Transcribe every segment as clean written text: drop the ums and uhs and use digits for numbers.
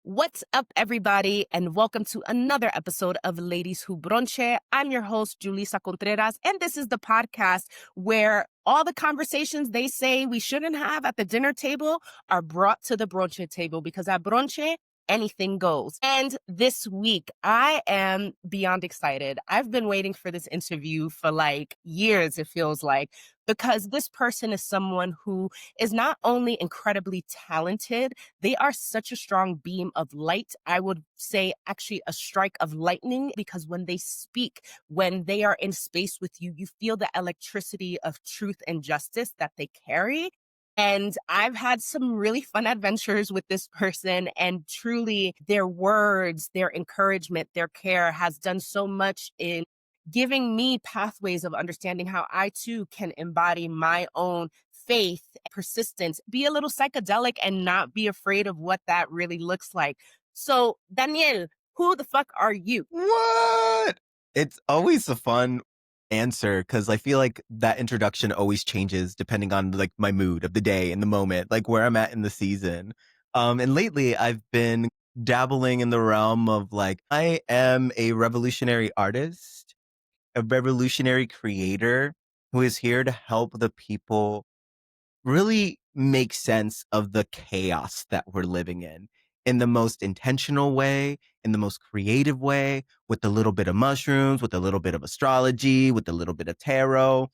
What's up, everybody, and welcome to another episode of Ladies Who Bronché. I'm your host, Julissa Contreras, and this is the podcast where all the conversations they say we shouldn't have at the dinner table are brought to the Bronché table because at Bronché, anything goes. And this week, I am beyond excited. I've been waiting for this interview for like years, it feels like, because this person is someone who is not only incredibly talented, they are such a strong beam of light. I would say actually a strike of lightning because when they speak, when they are in space with you, you feel the electricity of truth and justice that they carry. And I've had some really fun adventures with this person, and truly their words, their encouragement, their care has done so much in giving me pathways of understanding how I too can embody my own faith, persistence, be a little psychedelic and not be afraid of what that really looks like. So, Daniel, who the fuck are you? What? It's always a fun answer because I feel like that introduction always changes depending on like my mood of the day and the moment, like where I'm at in the season. And lately I've been dabbling in the realm of like, I am a revolutionary artist, a revolutionary creator who is here to help the people really make sense of the chaos that we're living in the most intentional way, in the most creative way, with a little bit of mushrooms, with a little bit of astrology, with a little bit of tarot.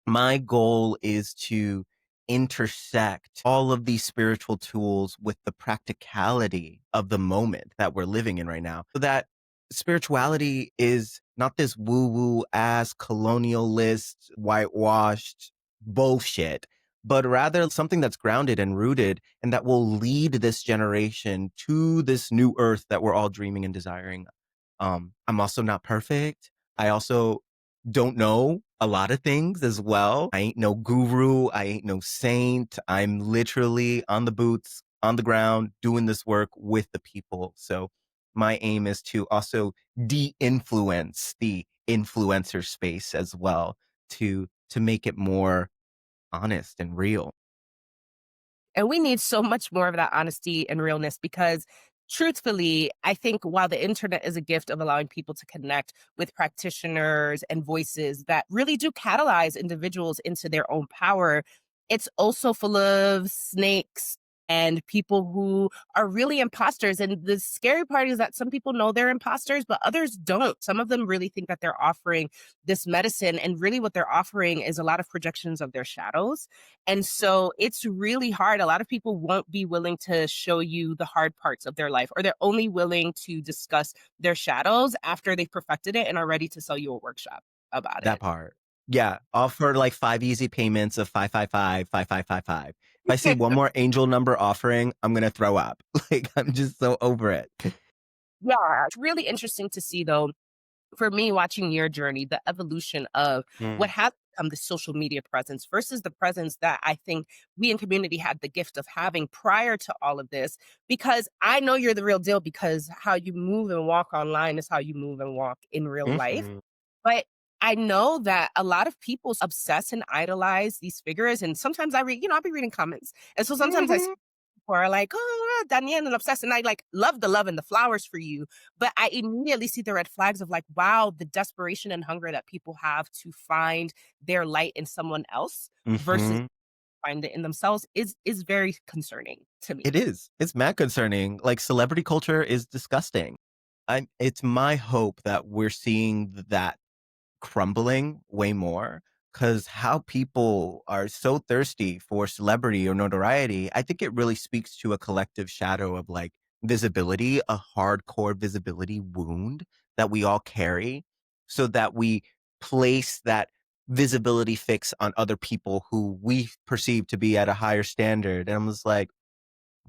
My goal is to intersect all of these spiritual tools with the practicality of the moment that we're living in right now. So that spirituality is not this woo-woo ass colonialist, whitewashed bullshit, but rather something that's grounded and rooted and that will lead this generation to this new earth that we're all dreaming and desiring. I'm also not perfect. I also don't know a lot of things as well. I ain't no guru. I ain't no saint. I'm literally on the boots, on the ground, doing this work with the people. So my aim is to also de-influence the influencer space as well to make it more honest and real. And we need so much more of that honesty and realness because truthfully, I think while the internet is a gift of allowing people to connect with practitioners and voices that really do catalyze individuals into their own power, it's also full of snakes and people who are really imposters. And the scary part is that some people know they're imposters, but others don't. Some of them really think that they're offering this medicine, and really what they're offering is a lot of projections of their shadows. And so it's really hard. A lot of people won't be willing to show you the hard parts of their life, or they're only willing to discuss their shadows after they've perfected it and are ready to sell you a workshop about That it. part. Yeah. Offer like 5 easy payments of 555, 5555. If I see one more angel number offering, I'm going to throw up. Like, I'm just so over it. Yeah, it's really interesting to see, though, for me, watching your journey, the evolution of what Mm. has become the social media presence versus the presence that I think we in community had the gift of having prior to all of this. Because I know you're the real deal because how you move and walk online is how you move and walk in real life. Mhm. But I know that a lot of people obsess and idolize these figures. And sometimes I read, I'll be reading comments. And so sometimes I see Mhm. people are like, oh, Daniel and obsessed. And I like love the love and the flowers for you. But I immediately see the red flags of like, wow, the desperation and hunger that people have to find their light in someone else versus Mhm. find it in themselves is very concerning to me. It is. It's mad concerning. Like, celebrity culture is disgusting. It's my hope that we're seeing that crumbling way more because how people are so thirsty for celebrity or notoriety, I think it really speaks to a collective shadow of like visibility, a hardcore visibility wound that we all carry so that we place that visibility fix on other people who we perceive to be at a higher standard. And I was like,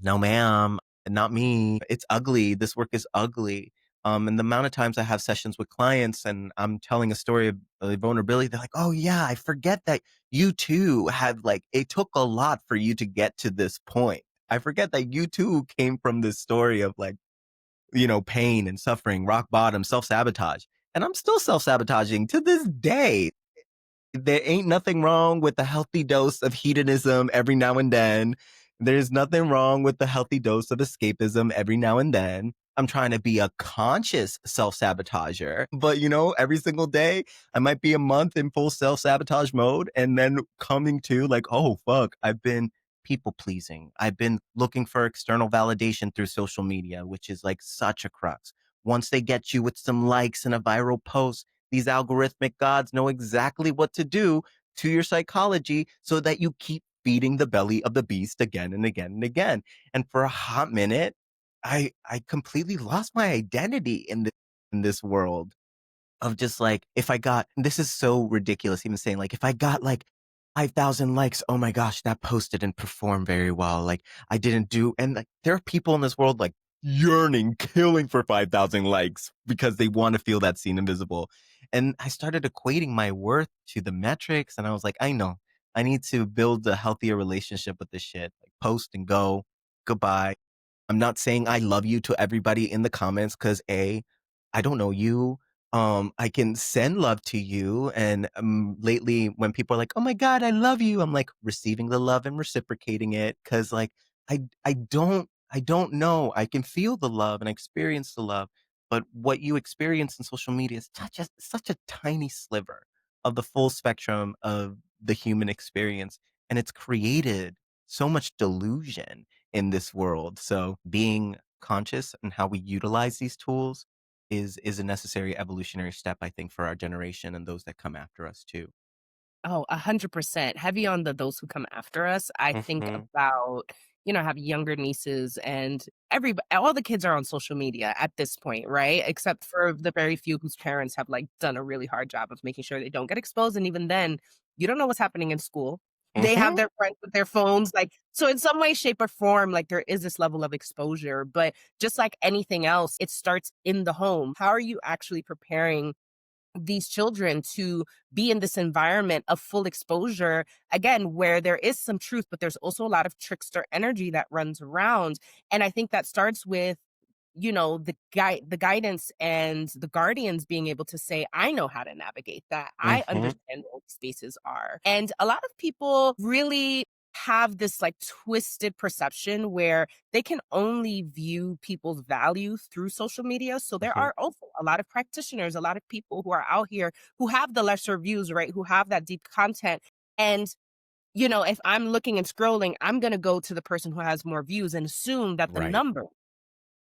no, ma'am, not me. It's ugly. This work is ugly. And the amount of times I have sessions with clients and I'm telling a story of vulnerability, they're like, oh yeah, I forget that you too had like, it took a lot for you to get to this point. I forget that you too came from this story of like, pain and suffering, rock bottom, self-sabotage. And I'm still self-sabotaging to this day. There ain't nothing wrong with a healthy dose of hedonism every now and then. There's nothing wrong with the healthy dose of escapism every now and then. I'm trying to be a conscious self-sabotager, but every single day I might be a month in full self-sabotage mode and then coming to like, oh fuck, I've been people pleasing. I've been looking for external validation through social media, which is like such a crux. Once they get you with some likes and a viral post, these algorithmic gods know exactly what to do to your psychology so that you keep feeding the belly of the beast again and again and again. And for a hot minute, I completely lost my identity in this world of just like, if I got, this is so ridiculous, even saying like, if I got like 5,000 likes, oh my gosh, that post didn't perform very well. Like I didn't do, and like there are people in this world like yearning, killing for 5,000 likes because they want to feel that seen and visible. And I started equating my worth to the metrics. And I was like, I know I need to build a healthier relationship with this shit. Like post and go, goodbye. I'm not saying I love you to everybody in the comments because I don't know you. I can send love to you. And lately, when people are like, "Oh my God, I love you," I'm like receiving the love and reciprocating it because, like, I don't know. I can feel the love and experience the love, but what you experience in social media is such a tiny sliver of the full spectrum of the human experience, and it's created so much delusion in this world. So being conscious and how we utilize these tools is a necessary evolutionary step, I think, for our generation and those that come after us too. Oh, 100%. Heavy on those who come after us. I think Mhm, about, I have younger nieces and all the kids are on social media at this point, right? Except for the very few whose parents have like done a really hard job of making sure they don't get exposed. And even then, you don't know what's happening in school. They have mhm, their friends with their phones. Like, so in some way, shape, or form, like there is this level of exposure. But just like anything else, it starts in the home. How are you actually preparing these children to be in this environment of full exposure, again, where there is some truth, but there's also a lot of trickster energy that runs around? And I think that starts with, the guidance and the guardians being able to say, I know how to navigate that. I mhm, understand what spaces are. And a lot of people really have this like twisted perception where they can only view people's value through social media. So there mhm. are also a lot of practitioners, a lot of people who are out here who have the lesser views, right? Who have that deep content. And if I'm looking and scrolling, I'm going to go to the person who has more views and assume that the Right. number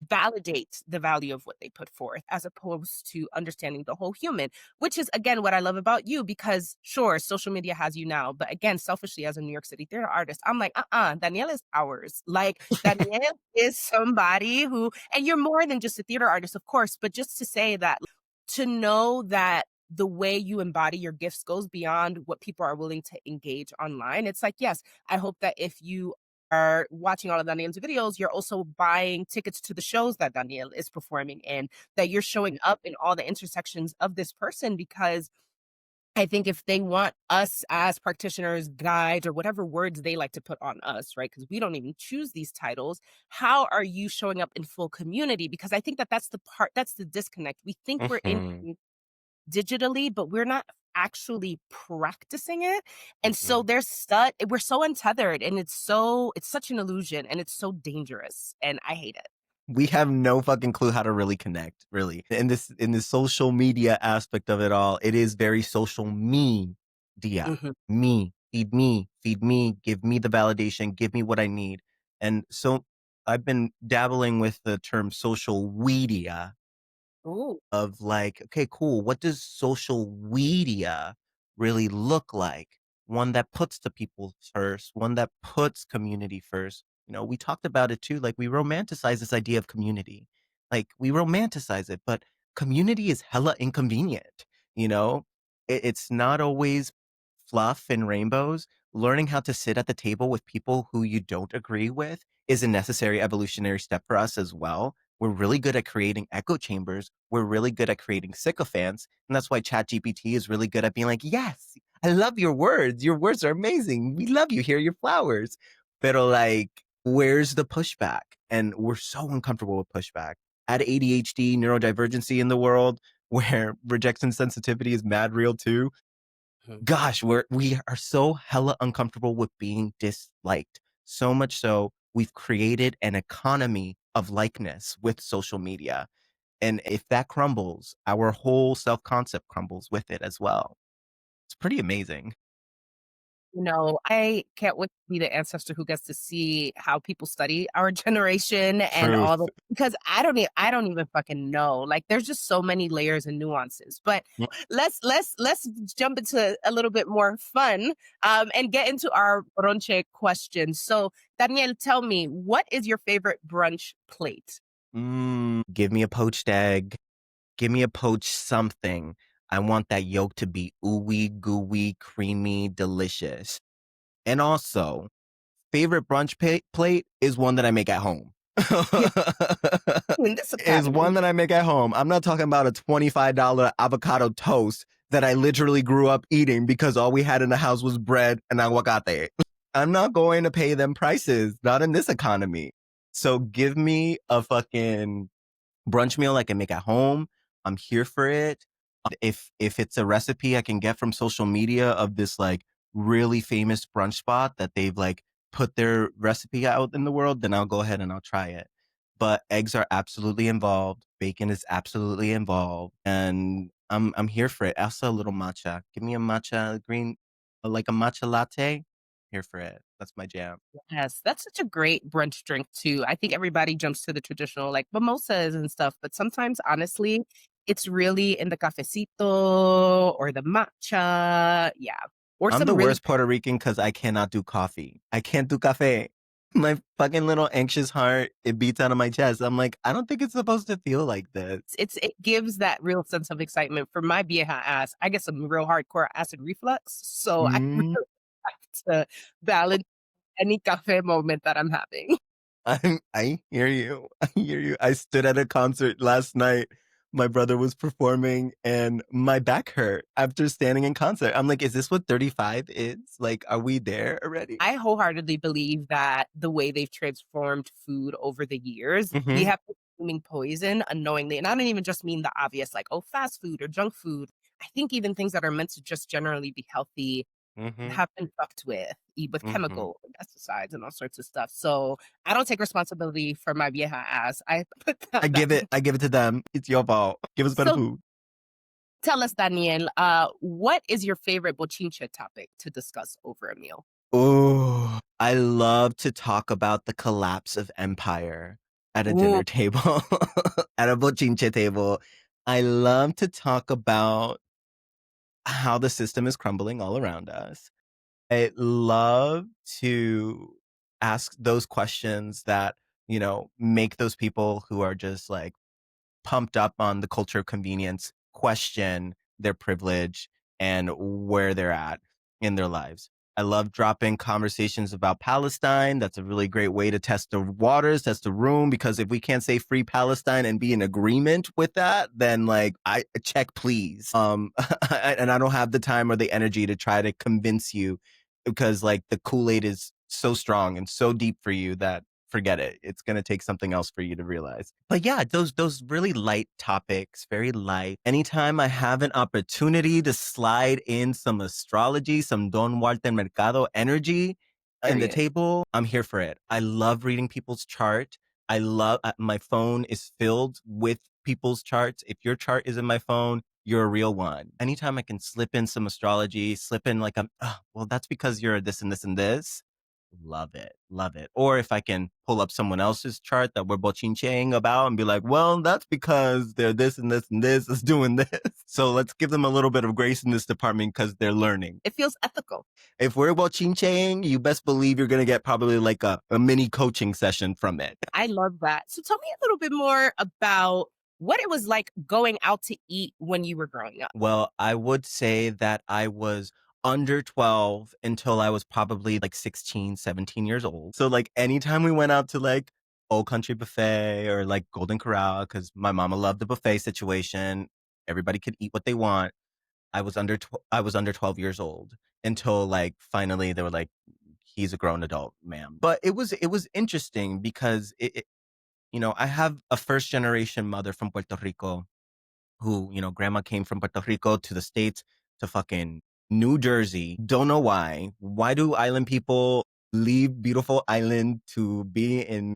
validates the value of what they put forth as opposed to understanding the whole human, which is again what I love about you, because sure, social media has you now, but again, selfishly as a New York City theater artist, I'm like, Danielle is ours. Like Danielle is somebody who, and you're more than just a theater artist, of course, but just to say that, to know that the way you embody your gifts goes beyond what people are willing to engage online. It's like, yes, I hope that if you are watching all of Daniel's videos, you're also buying tickets to the shows that Daniel is performing in, that you're showing up in all the intersections of this person, because I think if they want us as practitioners, guides, or whatever words they like to put on us, right? Because we don't even choose these titles. How are you showing up in full community? Because I think that that's the part, that's the disconnect. We think we're in Mhm, digitally, but we're not actually practicing it. And so mhm. we're so untethered, and it's such an illusion, and it's so dangerous. And I hate it. We have no fucking clue how to really connect, really. In this social media aspect of it all, it is very social media. Mhm. Feed me, give me the validation, give me what I need. And so I've been dabbling with the term social media Ooh. of like, okay, cool. What does social media really look like? One that puts the people first, one that puts community first. We talked about it too. Like we romanticize this idea of community. Like we romanticize it, but community is hella inconvenient. You know, it's not always fluff and rainbows. Learning how to sit at the table with people who you don't agree with is a necessary evolutionary step for us as well. We're really good at creating echo chambers. We're really good at creating sycophants. And that's why ChatGPT is really good at being like, yes, I love your words. Your words are amazing. We love you. Here are your flowers. But like, where's the pushback? And we're so uncomfortable with pushback. Add ADHD, neurodivergency in the world where rejection sensitivity is mad real too. Mhm. Gosh, we are so hella uncomfortable with being disliked. So much so, we've created an economy of likeness with social media. And if that crumbles, our whole self concept crumbles with it as well. It's pretty amazing. I can't wait to be the ancestor who gets to see how people study our generation and all Truth. the because I don't even fucking know. Like there's just so many layers and nuances. But let's jump into a little bit more fun and get into our bronche questions. So Daniel, tell me, what is your favorite brunch plate? Give me a poached egg. Give me a poached something. I want that yolk to be ooey, gooey, creamy, delicious. And also, favorite brunch plate is one that I make at home. Yeah, in this Is one academy. that I make at home. I'm not talking about a $25 avocado toast that I literally grew up eating because all we had in the house was bread and aguacate. I'm not going to pay them prices, not in this economy. So give me a fucking brunch meal I can make at home. I'm here for it. If it's a recipe I can get from social media of this like really famous brunch spot that they've like put their recipe out in the world, then I'll go ahead and I'll try it. But eggs are absolutely involved. Bacon is absolutely involved, and I'm here for it. Also, a little matcha. Give me a matcha green, like a matcha latte. Here for it. That's my jam. Yes, that's such a great brunch drink too. I think everybody jumps to the traditional like mimosas and stuff, but sometimes honestly, it's really in the cafecito or the matcha. Yeah. Or I'm the some really worst Puerto Rican because I cannot do coffee. I can't do cafe. My fucking little anxious heart, it beats out of my chest. I'm like, I don't think it's supposed to feel like this. it gives that real sense of excitement for my vieja ass. I get some real hardcore acid reflux, so I Mm, really have to balance any cafe moment that I'm having. I hear you. I hear you. I stood at a concert last night. My brother was performing and my back hurt after standing in concert. I'm like, is this what 35 is? Like, are we there already? I wholeheartedly believe that the way they've transformed food over the years, we Mm-hmm. have been consuming poison unknowingly. And I don't even just mean the obvious, like, oh, fast food or junk food. I think even things that are meant to just generally be healthy Mm-hmm. have been fucked with Mm-hmm. chemical and pesticides and all sorts of stuff. So I don't take responsibility for my vieja ass. I put that. I give it to them. It's your fault. Give us better So food. tell us, Daniel, what is your favorite bochinche topic to discuss over a meal? Oh, I love to talk about the collapse of empire at a Ooh, dinner table, at a bochinche table. I love to talk about how the system is crumbling all around us. I love to ask those questions that, make those people who are just like pumped up on the culture of convenience question their privilege and where they're at in their lives. I love dropping conversations about Palestine. That's a really great way to test the waters, test the room, because if we can't say free Palestine and be in agreement with that, then like I check please. And I don't have the time or the energy to try to convince you because like the Kool-Aid is so strong and so deep for you that forget it. It's going to take something else for you to realize. But yeah, those really light topics, very light. Anytime I have an opportunity to slide in some astrology, some Don Walter Mercado energy in the period. table, I'm here for it. I love reading people's chart. I love my phone is filled with people's charts. If your chart is in my phone, you're a real one. Anytime I can slip in some astrology, slip in like well, that's because you're this and this and this. Love it. Love it. Or if I can pull up someone else's chart that we're bochincheing about and be like, well, that's because they're this and this and this is doing this. So let's give them a little bit of grace in this department because they're learning. It feels ethical. If we're bochincheing, you best believe you're going to get probably like a mini coaching session from it. I love that. So tell me a little bit more about what it was like going out to eat when you were growing up. Well, I would say that I was under 12 until I was probably like 16, 17 years old. So like anytime we went out to like Old Country Buffet or like Golden Corral, because my mama loved the buffet situation. Everybody could eat what they want. I was under 12 years old until like finally they were like, he's a grown adult, ma'am. But it was interesting because I have a first generation mother from Puerto Rico who, grandma came from Puerto Rico to the States to fucking New Jersey. Don't know why. Why do island people leave beautiful island to be in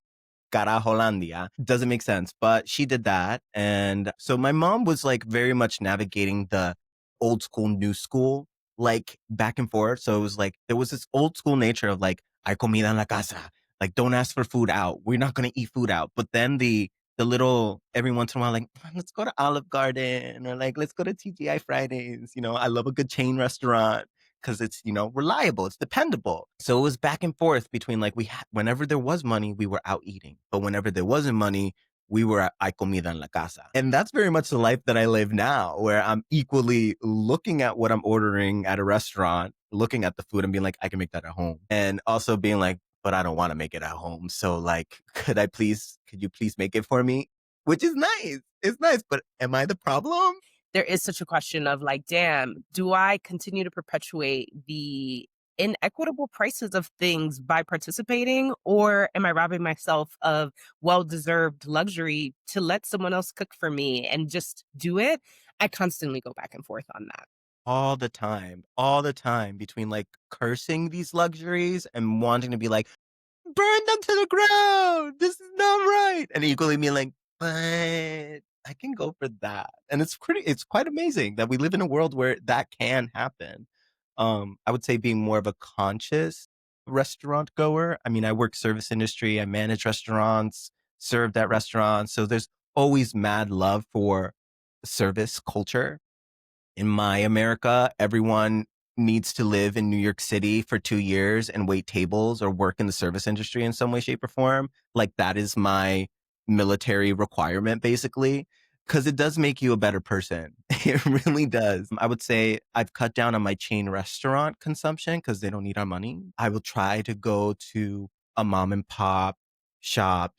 Carajolandia. Doesn't make sense, but she did that. And so my mom was like very much navigating the old school, new school, like back and forth. So it was like, there was this old school nature of like, hay comida en la casa. Like, don't ask for food out. We're not going to eat food out. But then the little, every once in a while, like, let's go to Olive Garden or like, let's go to TGI Fridays. I love a good chain restaurant because it's, reliable, it's dependable. So it was back and forth between like whenever there was money, we were out eating. But whenever there wasn't money, we were at hay comida en la casa. And that's very much the life that I live now, where I'm equally looking at what I'm ordering at a restaurant, looking at the food and being like, I can make that at home. And also being like, but I don't want to make it at home. So like, could you please make it for me? Which is nice. It's nice, but am I the problem? There is such a question of like, damn, do I continue to perpetuate the inequitable prices of things by participating, or am I robbing myself of well-deserved luxury to let someone else cook for me and just do it? I constantly go back and forth on that. All the time between like cursing these luxuries and wanting to be like, burn them to the ground. This is not right. And equally being like, but I can go for that. And it's quite amazing that we live in a world where that can happen. I would say being more of a conscious restaurant goer. I mean, I work service industry, I manage restaurants, served at restaurants. So there's always mad love for service culture. In my America, everyone needs to live in New York City for 2 years and wait tables or work in the service industry in some way, shape, or form. Like that is my military requirement, basically, because it does make you a better person. It really does. I would say I've cut down on my chain restaurant consumption because they don't need our money. I will try to go to a mom and pop shop,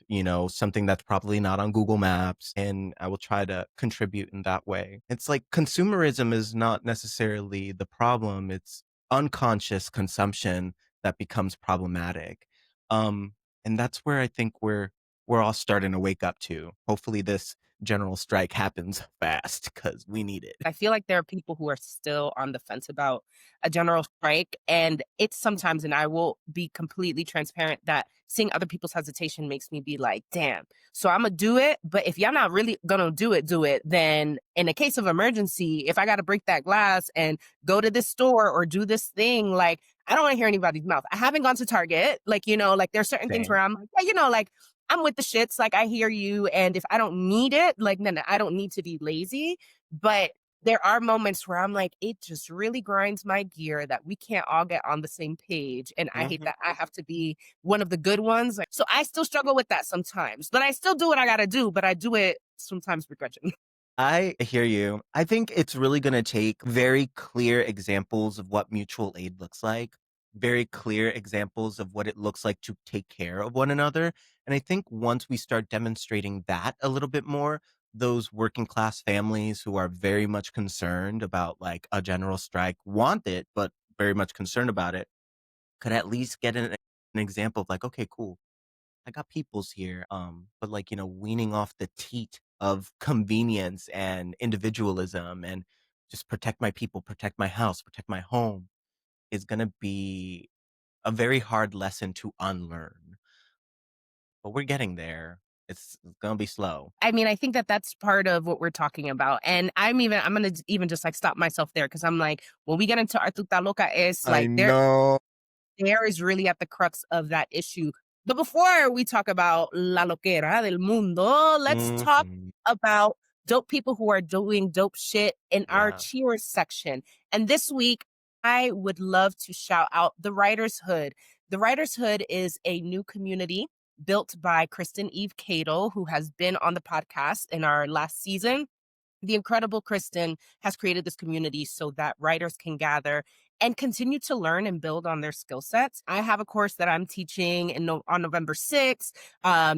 something that's probably not on Google Maps, and I will try to contribute in that way. It's like consumerism is not necessarily the problem, it's unconscious consumption that becomes problematic. Um, and that's where I think we're all starting to wake up to. Hopefully this general strike happens fast because we need it. I feel like there are people who are still on the fence about a general strike. And it's sometimes, and I will be completely transparent, that seeing other people's hesitation makes me be like, damn. So I'm going to do it. But if y'all not really going to do it, then in a case of emergency, if I got to break that glass and go to this store or do this thing, like, I don't want to hear anybody's mouth. I haven't gone to Target. Like, like there's certain things where Same. I'm like, yeah, like, I'm with the shits. Like, I hear you. And if I don't need it, like, then I don't need to be lazy. But there are moments where I'm like, it just really grinds my gear that we can't all get on the same page. And I hate Mhm. that I have to be one of the good ones. So I still struggle with that sometimes, but I still do what I got to do, but I do it sometimes begrudgingly. I hear you. I think it's really going to take very clear examples of what mutual aid looks like, very clear examples of what it looks like to take care of one another. And I think once we start demonstrating that a little bit more, those working class families who are very much concerned about like a general strike want it, but very much concerned about it, could at least get an example of like, okay, cool. I got peoples here. But like, weaning off the teat of convenience and individualism and just protect my people, protect my house, protect my home is going to be a very hard lesson to unlearn. But we're getting there. It's going to be slow. I mean, I think that that's part of what we're talking about. And I'm going to even just like stop myself there because I'm like, when we get into Artuta Loca, it's I like know. there is really at the crux of that issue. But before we talk about la loquera del mundo, let's talk Mhm. about dope people who are doing dope shit in our Yeah. cheers section. And this week, I would love to shout out the Writers Hood. The Writers Hood is a new community built by Kristen Eve Cato, who has been on the podcast in our last season. The incredible Kristen has created this community so that writers can gather and continue to learn and build on their skill sets. I have a course that I'm teaching on November 6th.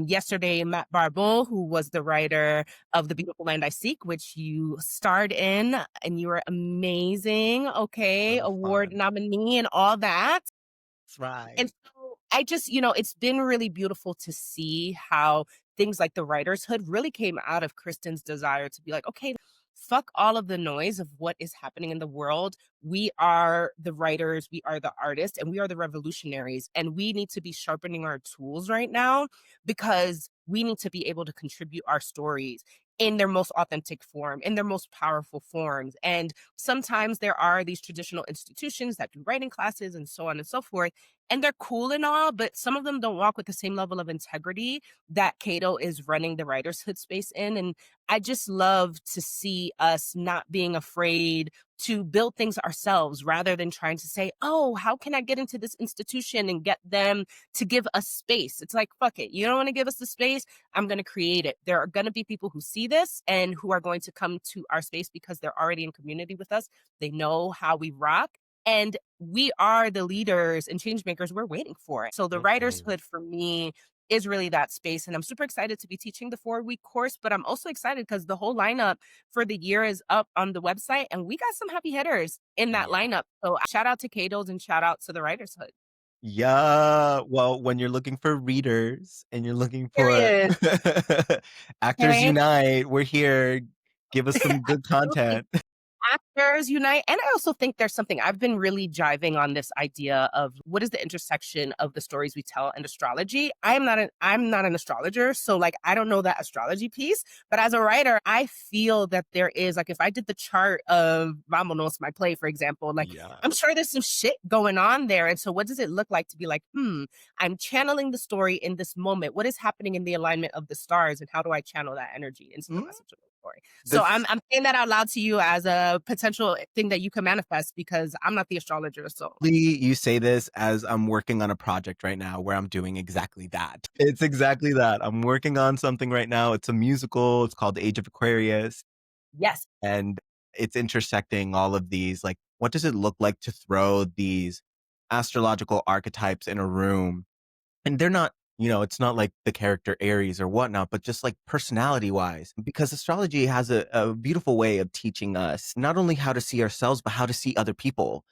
Yesterday, Matt Barbeau, who was the writer of The Beautiful Land I Seek, which you starred in, and you were amazing. Okay. So Award fun. nominee and all that. That's right. And so I just, it's been really beautiful to see how things like the Writer's Hood really came out of Kristen's desire to be like, okay, fuck all of the noise of what is happening in the world. we are the writers, we are the artists, and we are the revolutionaries. And we need to be sharpening our tools right now because we need to be able to contribute our stories in their most authentic form, in their most powerful forms. And sometimes there are these traditional institutions that do writing classes and so on and so forth. And they're cool and all, but some of them don't walk with the same level of integrity that Cato is running the writers' hood space in. And I just love to see us not being afraid to build things ourselves rather than trying to say, oh, how can I get into this institution and get them to give us space? It's like, fuck it. You don't want to give us the space. I'm going to create it. There are going to be people who see this and who are going to come to our space because they're already in community with us. They know how we rock. And we are the leaders and change makers we're waiting for. So the writer's Mhm. hood for me is really that space. And I'm super excited to be teaching the 4-week course, but I'm also excited because the whole lineup for the year is up on the website and we got some heavy hitters in that Yeah. lineup. So shout out to Cato's and shout out to the writer's hood. Yeah. Well, when you're looking for readers and you're looking for Period. Actors Okay. Unite, we're here. Give us some good Absolutely. content. Actors unite. And I also think there's something I've been really jiving on this idea of what is the intersection of the stories we tell and astrology. I'm not an astrologer, so like I don't know that astrology piece, but as a writer, I feel that there is like if I did the chart of Vamonos, my play, for example, like Yeah. I'm sure there's some shit going on there. And so what does it look like to be like, I'm channeling the story in this moment. What is happening in the alignment of the stars and how do I channel that energy into the Mm, message of the story? So I'm This I'm saying that out loud to you as a potential thing that you can manifest because I'm not the astrologer. So you say this as I'm working on a project right now where I'm doing exactly that. It's exactly that. I'm working on something right now. It's a musical. It's called The Age of Aquarius. yes, And it's intersecting all of these, like, what does it look like to throw these astrological archetypes in a room? And they're not, it's not like the character Aries or whatnot, but just like personality wise, because astrology has a beautiful way of teaching us not only how to see ourselves, but how to see other people.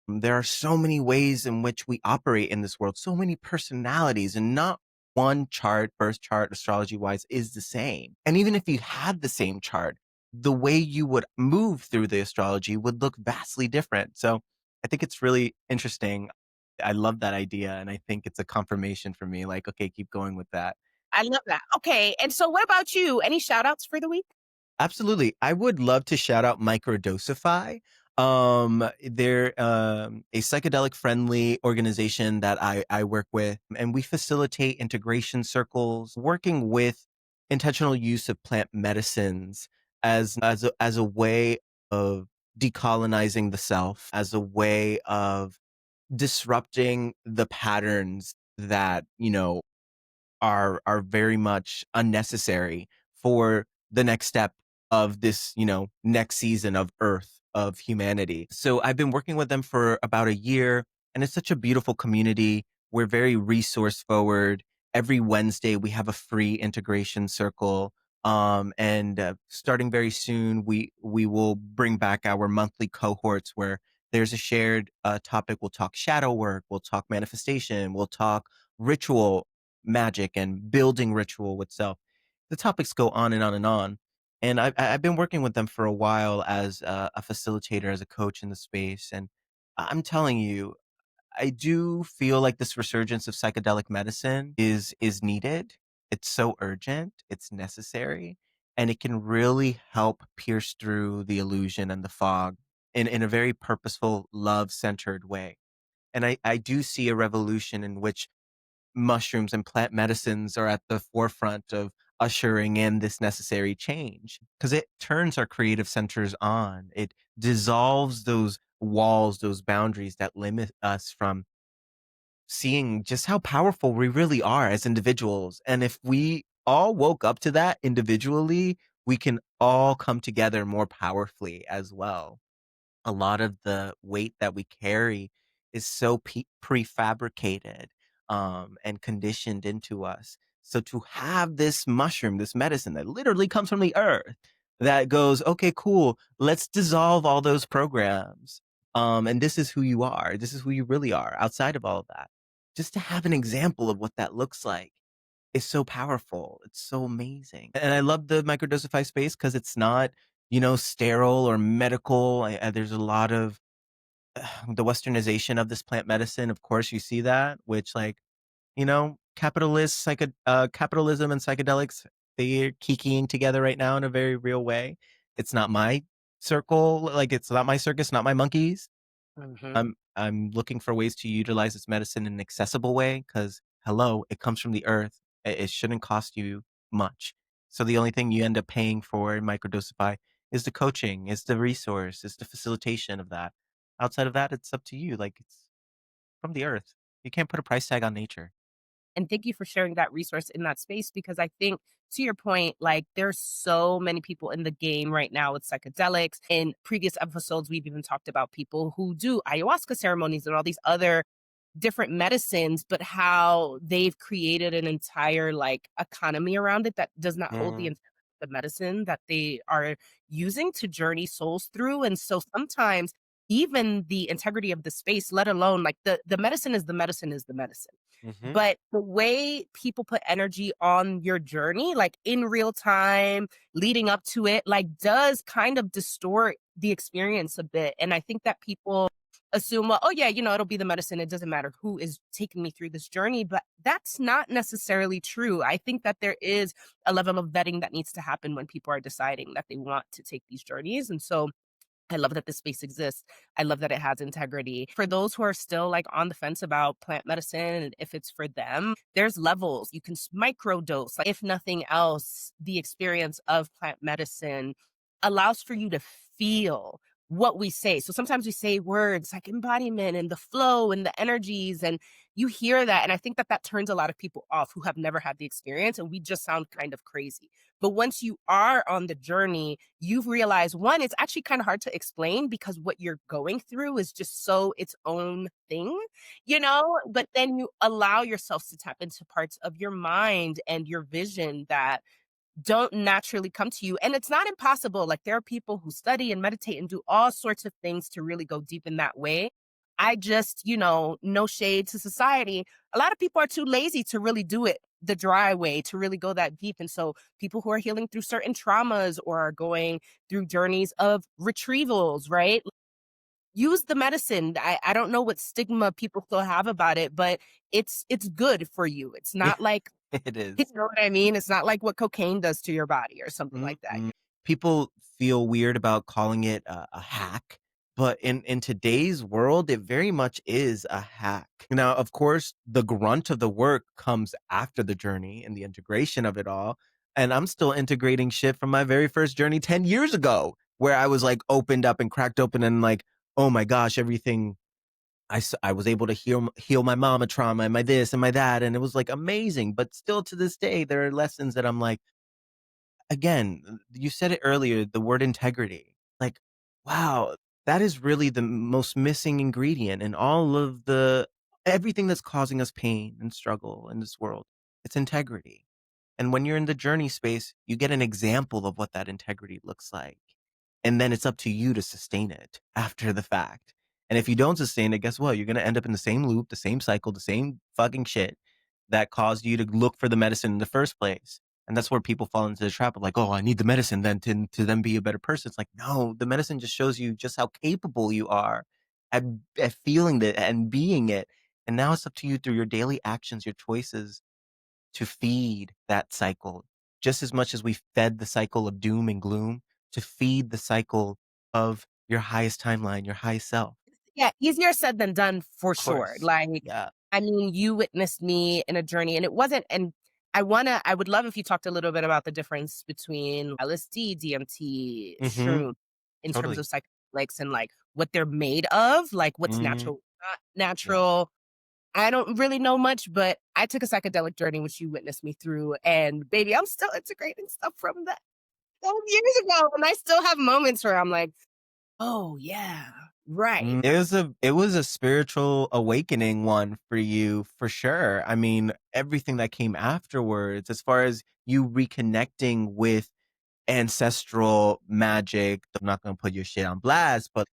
There are so many ways in which we operate in this world, so many personalities, and not one chart, birth chart, astrology wise, is the same. And even if you had the same chart, the way you would move through the astrology would look vastly different. So I think it's really interesting. I love that idea. And I think it's a confirmation for me like, okay, keep going with that. I love that. Okay. And so what about you? Any shout outs for the week? Absolutely. I would love to shout out Microdosify. They're a psychedelic friendly organization that I work with, and we facilitate integration circles, working with intentional use of plant medicines as a way of decolonizing the self, as a way of disrupting the patterns that, are very much unnecessary for the next step of this, next season of Earth, of humanity. So I've been working with them for about a year, and it's such a beautiful community. We're very resource forward. Every Wednesday we have a free integration circle. And starting very soon, we will bring back our monthly cohorts where there's a shared topic. We'll talk shadow work, we'll talk manifestation, we'll talk ritual magic and building ritual with self. The topics go on and on and on. And I've been working with them for a while as a facilitator, as a coach in the space. And I'm telling you, I do feel like this resurgence of psychedelic medicine is needed. It's so urgent. It's necessary. And it can really help pierce through the illusion and the fog in a very purposeful, love centered way. And I do see a revolution in which mushrooms and plant medicines are at the forefront of ushering in this necessary change because it turns our creative centers on. It dissolves those walls, those boundaries that limit us from seeing just how powerful we really are as individuals. And if we all woke up to that individually, we can all come together more powerfully as well. A lot of the weight that we carry is so prefabricated and conditioned into us. So to have this mushroom, this medicine that literally comes from the earth, that goes, okay, cool, let's dissolve all those programs. And this is who you are. This is who you really are outside of all of that. Just to have an example of what that looks like is so powerful. It's so amazing. And I love the microdosify space because it's not, sterile or medical. There's a lot of the westernization of this plant medicine. Of course, you see that, which like, capitalism and psychedelics, they're kikiing together right now in a very real way. It's not my circle, like it's not my circus, not my monkeys. Mhm. I'm looking for ways to utilize this medicine in an accessible way because hello, it comes from the earth. It shouldn't cost you much. So the only thing you end up paying for in microdosify is the coaching, is the resource, is the facilitation of that. Outside of that, it's up to you. Like it's from the earth. You can't put a price tag on nature. And thank you for sharing that resource in that space because I think to your point, like there's so many people in the game right now with psychedelics. In previous episodes, we've even talked about people who do ayahuasca ceremonies and all these other different medicines, but how they've created an entire like economy around it that does not hold Mm, the medicine that they are using to journey souls through. And so sometimes even the integrity of the space, let alone like the medicine is the medicine is the medicine. mhm, But the way people put energy on your journey, like in real time, leading up to it, like does kind of distort the experience a bit. And I think that people assume, well, oh yeah, it'll be the medicine. It doesn't matter who is taking me through this journey. But that's not necessarily true. I think that there is a level of vetting that needs to happen when people are deciding that they want to take these journeys. And so I love that this space exists. I love that it has integrity. For those who are still like on the fence about plant medicine and if it's for them, there's levels. You can microdose. Like, if nothing else, the experience of plant medicine allows for you to feel what we say. So sometimes we say words like embodiment and the flow and the energies, and you hear that. And I think that that turns a lot of people off who have never had the experience, and we just sound kind of crazy. But once you are on the journey, you've realized one, it's actually kind of hard to explain because what you're going through is just so its own thing, but then you allow yourself to tap into parts of your mind and your vision that don't naturally come to you. And it's not impossible. Like there are people who study and meditate and do all sorts of things to really go deep in that way. I just, no shade to society. A lot of people are too lazy to really do it the dry way, to really go that deep. And so people who are healing through certain traumas or are going through journeys of retrievals, right? Use the medicine. I don't know what stigma people still have about it, but it's good for you. It's yeah, not like, it you is. know what I mean? It's not like what cocaine does to your body or something like that. Mm-mm. People feel weird about calling it a hack, but in today's world, it very much is a hack. Now, of course, the grunt of the work comes after the journey and the integration of it all. And I'm still integrating shit from my very first journey 10 years ago, where I was like opened up and cracked open and like, oh my gosh, everything. I was able to heal my mama trauma and my this and my that. And it was like amazing. But still to this day, there are lessons that I'm like, again, you said it earlier, the word integrity. Like, wow, that is really the most missing ingredient in all of the everything that's causing us pain and struggle in this world. It's integrity. And when you're in the journey space, you get an example of what that integrity looks like. And then it's up to you to sustain it after the fact. And if you don't sustain it, guess what? You're going to end up in the same loop, the same cycle, the same fucking shit that caused you to look for the medicine in the first place. And that's where people fall into the trap of like, oh, I need the medicine then to then be a better person. It's like, no, the medicine just shows you just how capable you are at feeling it and being it. And now it's up to you through your daily actions, your choices to feed that cycle just as much as we fed the cycle of doom and gloom to feed the cycle of your highest timeline, your highest self. Yeah, easier said than done for Of sure. course. Like, Yeah. I mean, you witnessed me in a journey and it wasn't, and I would love if you talked a little bit about the difference between LSD, DMT, Mm-hmm. shroom in terms Totally. of psychedelics and like what they're made of, like what's Mm-hmm. natural, not Yeah. natural. I don't really know much, but I took a psychedelic journey, which you witnessed me through. And baby, I'm still integrating stuff from that 12 years ago. And I still have moments where I'm like, oh yeah, right. It was a spiritual awakening one for you for sure. I mean, everything that came afterwards, as far as you reconnecting with ancestral magic. I'm not gonna put your shit on blast, but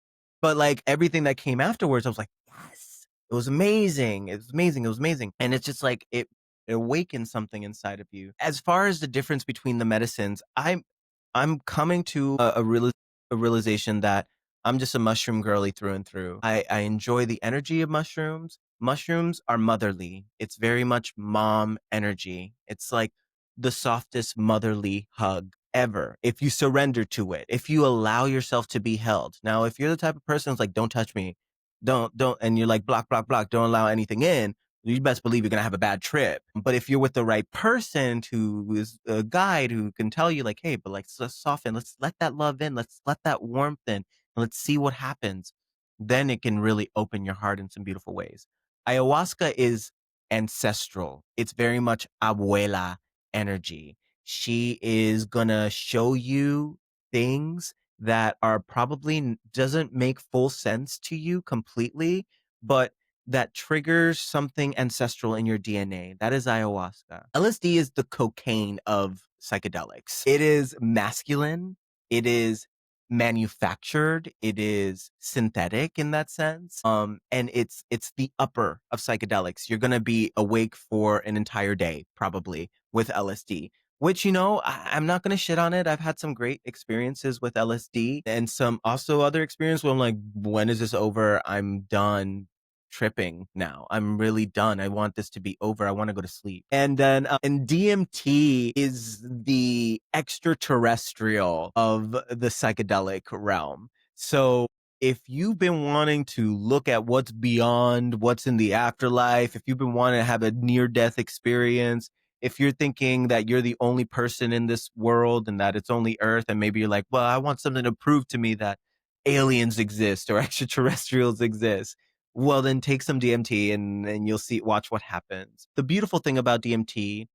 like everything that came afterwards, I was like, yes, it was amazing. It was amazing. It was amazing. And it's just like it awakened something inside of you. As far as the difference between the medicines, I'm coming to a realization that I'm just a mushroom girly through and through. I enjoy the energy of mushrooms. Mushrooms are motherly. It's very much mom energy. It's like the softest motherly hug ever. If you surrender to it, if you allow yourself to be held. Now, if you're the type of person who's like, don't touch me, don't, and you're like, block, block, block, don't allow anything in, you best believe you're going to have a bad trip. But if you're with the right person who is a guide who can tell you like, hey, but like, let's soften, let's let that love in, let's let that warmth in, let's see what happens. Then it can really open your heart in some beautiful ways. Ayahuasca is ancestral. It's very much abuela energy. She is gonna show you things that are probably doesn't make full sense to you completely, but that triggers something ancestral in your DNA. That is ayahuasca. LSD is the cocaine of psychedelics. It is masculine. It is manufactured. It is synthetic in that sense. And it's the upper of psychedelics. You're gonna be awake for an entire day, probably, with LSD. Which, I'm not gonna shit on it. I've had some great experiences with LSD and some also other experience where I'm like, when is this over? I'm done tripping now. I'm really done. I want this to be over. I want to go to sleep. And then, and DMT is the extraterrestrial of the psychedelic realm. So if you've been wanting to look at what's beyond, what's in the afterlife, if you've been wanting to have a near death experience, if you're thinking that you're the only person in this world and that it's only Earth, and maybe you're like, well, I want something to prove to me that aliens exist or extraterrestrials exist, well, then take some DMT and you'll watch what happens. The beautiful thing about DMT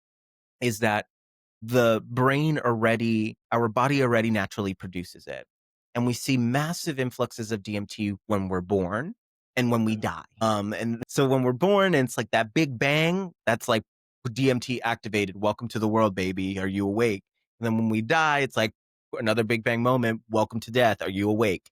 is that our body already naturally produces it. And we see massive influxes of DMT when we're born and when we die. And so when we're born and it's like that big bang, that's like DMT activated. Welcome to the world, baby. Are you awake? And then when we die, it's like another big bang moment. Welcome to death. Are you awake?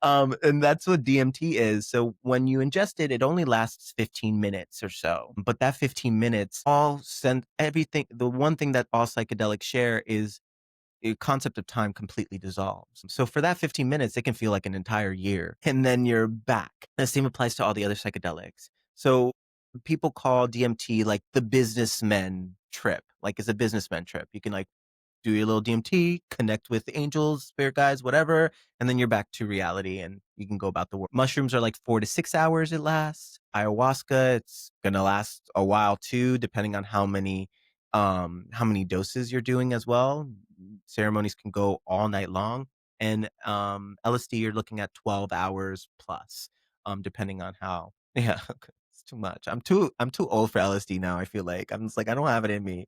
And that's what DMT is. So when you ingest it, it only lasts 15 minutes or so. But that 15 minutes all send everything. The one thing that all psychedelics share is the concept of time completely dissolves. So for that 15 minutes, it can feel like an entire year. And then you're back. The same applies to all the other psychedelics. So people call DMT like the businessman trip. Like it's a businessman trip. You can like do your little DMT, connect with angels, spirit guides, whatever, and then you're back to reality and you can go about the work. Mushrooms are like 4 to 6 hours it lasts. Ayahuasca, it's gonna last a while too, depending on how many doses you're doing as well. Ceremonies can go all night long. And LSD, you're looking at 12 hours plus, depending on how. Yeah, it's too much. I'm too old for LSD now. I feel like I'm just like I don't have it in me.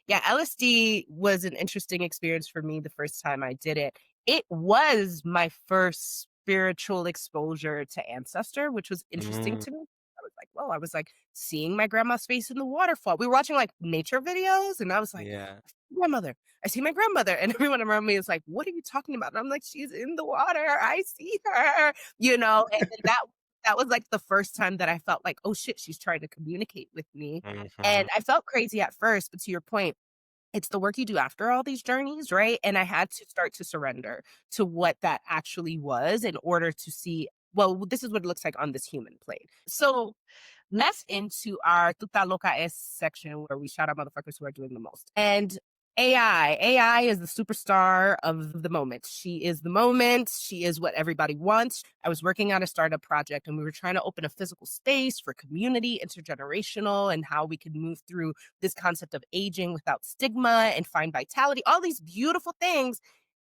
Yeah, LSD was an interesting experience for me the first time I did it. It was my first spiritual exposure to ancestor, which was interesting Mm, to me. I was like, whoa, I was like seeing my grandma's face in the waterfall. We were watching like nature videos, and I was like, yeah. I see my grandmother. I see my grandmother. And everyone around me is like, what are you talking about? And I'm like, she's in the water. I see her, and then that was like the first time that I felt like, oh shit, she's trying to communicate with me. Mhm. And I felt crazy at first, but to your point, it's the work you do after all these journeys, right? And I had to start to surrender to what that actually was in order to see, well, this is what it looks like on this human plane. So let's into our Tuta Loca es section where we shout out motherfuckers who are doing the most. And AI is the superstar of the moment. She is the moment. She is what everybody wants. I was working on a startup project and we were trying to open a physical space for community, intergenerational, and how we could move through this concept of aging without stigma and find vitality, all these beautiful things.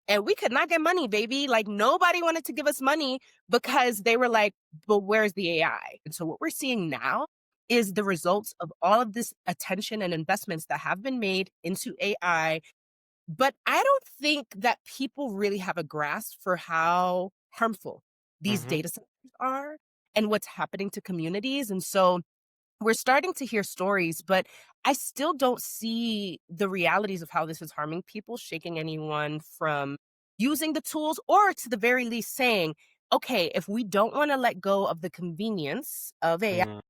And we could not get money, baby. Like nobody wanted to give us money because they were like, but where's the AI? And so what we're seeing now is the results of all of this attention and investments that have been made into AI. But I don't think that people really have a grasp for how harmful these Mhm. data centers are and what's happening to communities. And so we're starting to hear stories, but I still don't see the realities of how this is harming people, shaking anyone from using the tools, or to the very least saying, okay, if we don't want to let go of the convenience of AI, Mm.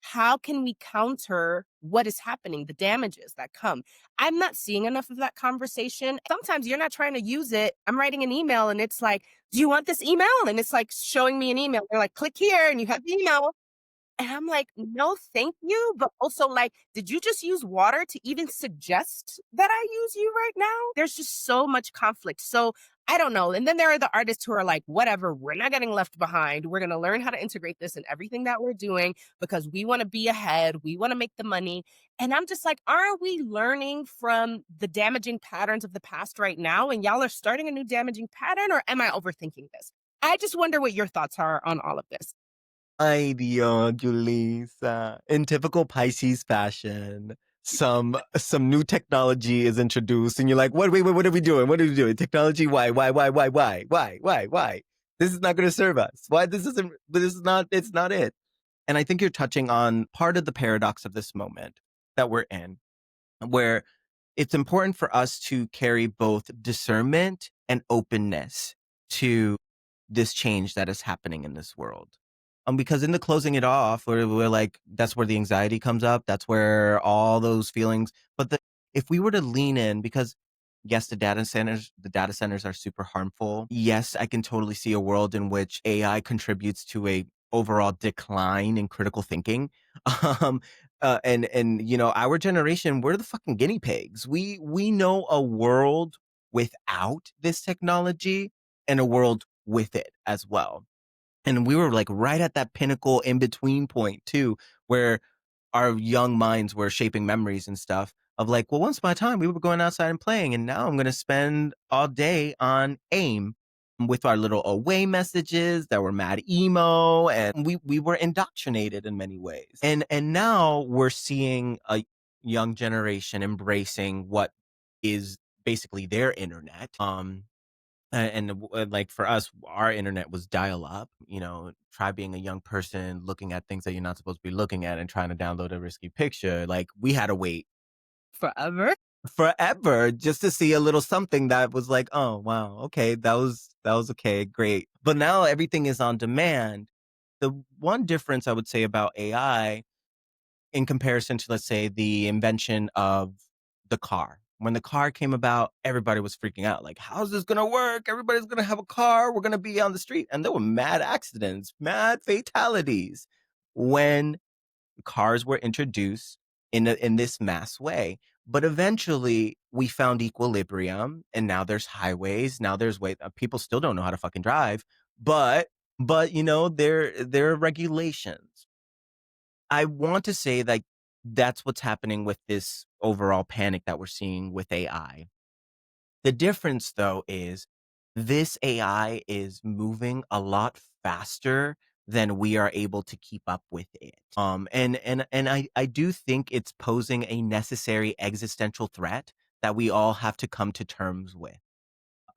how can we counter what is happening, the damages that come. I'm not seeing enough of that conversation. Sometimes you're not trying to use it. I'm writing an email and it's like, do you want this email? And it's like showing me an email. They're like, click here and you have the email. And I'm like, "No, thank you," but also like, "Did you just use water to even suggest that I use you right now?" There's just so much conflict. So, I don't know. And then there are the artists who are like, "Whatever, we're not getting left behind. We're gonna learn how to integrate this in everything that we're doing because we wanna be ahead. We wanna make the money." And I'm just like, "Aren't we learning from the damaging patterns of the past right now, and y'all are starting a new damaging pattern, or am I overthinking this?" I just wonder what your thoughts are on all of this. Ay, Dios, Julissa. In typical Pisces fashion, some new technology is introduced, and you're like, wait, what are we doing? What are we doing? Technology? Why? This is not going to serve us. Why? This is not, it's not it. And I think you're touching on part of the paradox of this moment that we're in, where it's important for us to carry both discernment and openness to this change that is happening in this world. Because in the closing it off, we're like, that's where the anxiety comes up. That's where all those feelings. But if we were to lean in, because yes, the data centers are super harmful. Yes, I can totally see a world in which AI contributes to a overall decline in critical thinking. Um, and you know, our generation, we're the fucking guinea pigs. We know a world without this technology and a world with it as well. And we were like right at that pinnacle in between point too, where our young minds were shaping memories and stuff of like, well, once upon a time we were going outside and playing, and now I'm going to spend all day on AIM with our little away messages that were mad emo, and we were indoctrinated in many ways. And now we're seeing a young generation embracing what is basically their internet. Like for us, our internet was dial up. You know, try being a young person looking at things that you're not supposed to be looking at and trying to download a risky picture. Like we had to wait Forever? forever just to see a little something that was like, oh wow, okay, that was okay, great. But now everything is on demand. The one difference I would say about AI in comparison to, let's say, the invention of the car. When the car came about, everybody was freaking out. Like, how's this going to work? Everybody's going to have a car. We're going to be on the street. And there were mad accidents, mad fatalities when cars were introduced in this mass way. But eventually we found equilibrium, and now there's highways. Now there's way people still don't know how to fucking drive, but you know, there are regulations. I want to say that that's what's happening with this overall panic that we're seeing with AI. The difference though is this AI is moving a lot faster than we are able to keep up with it. And I do think it's posing a necessary existential threat that we all have to come to terms with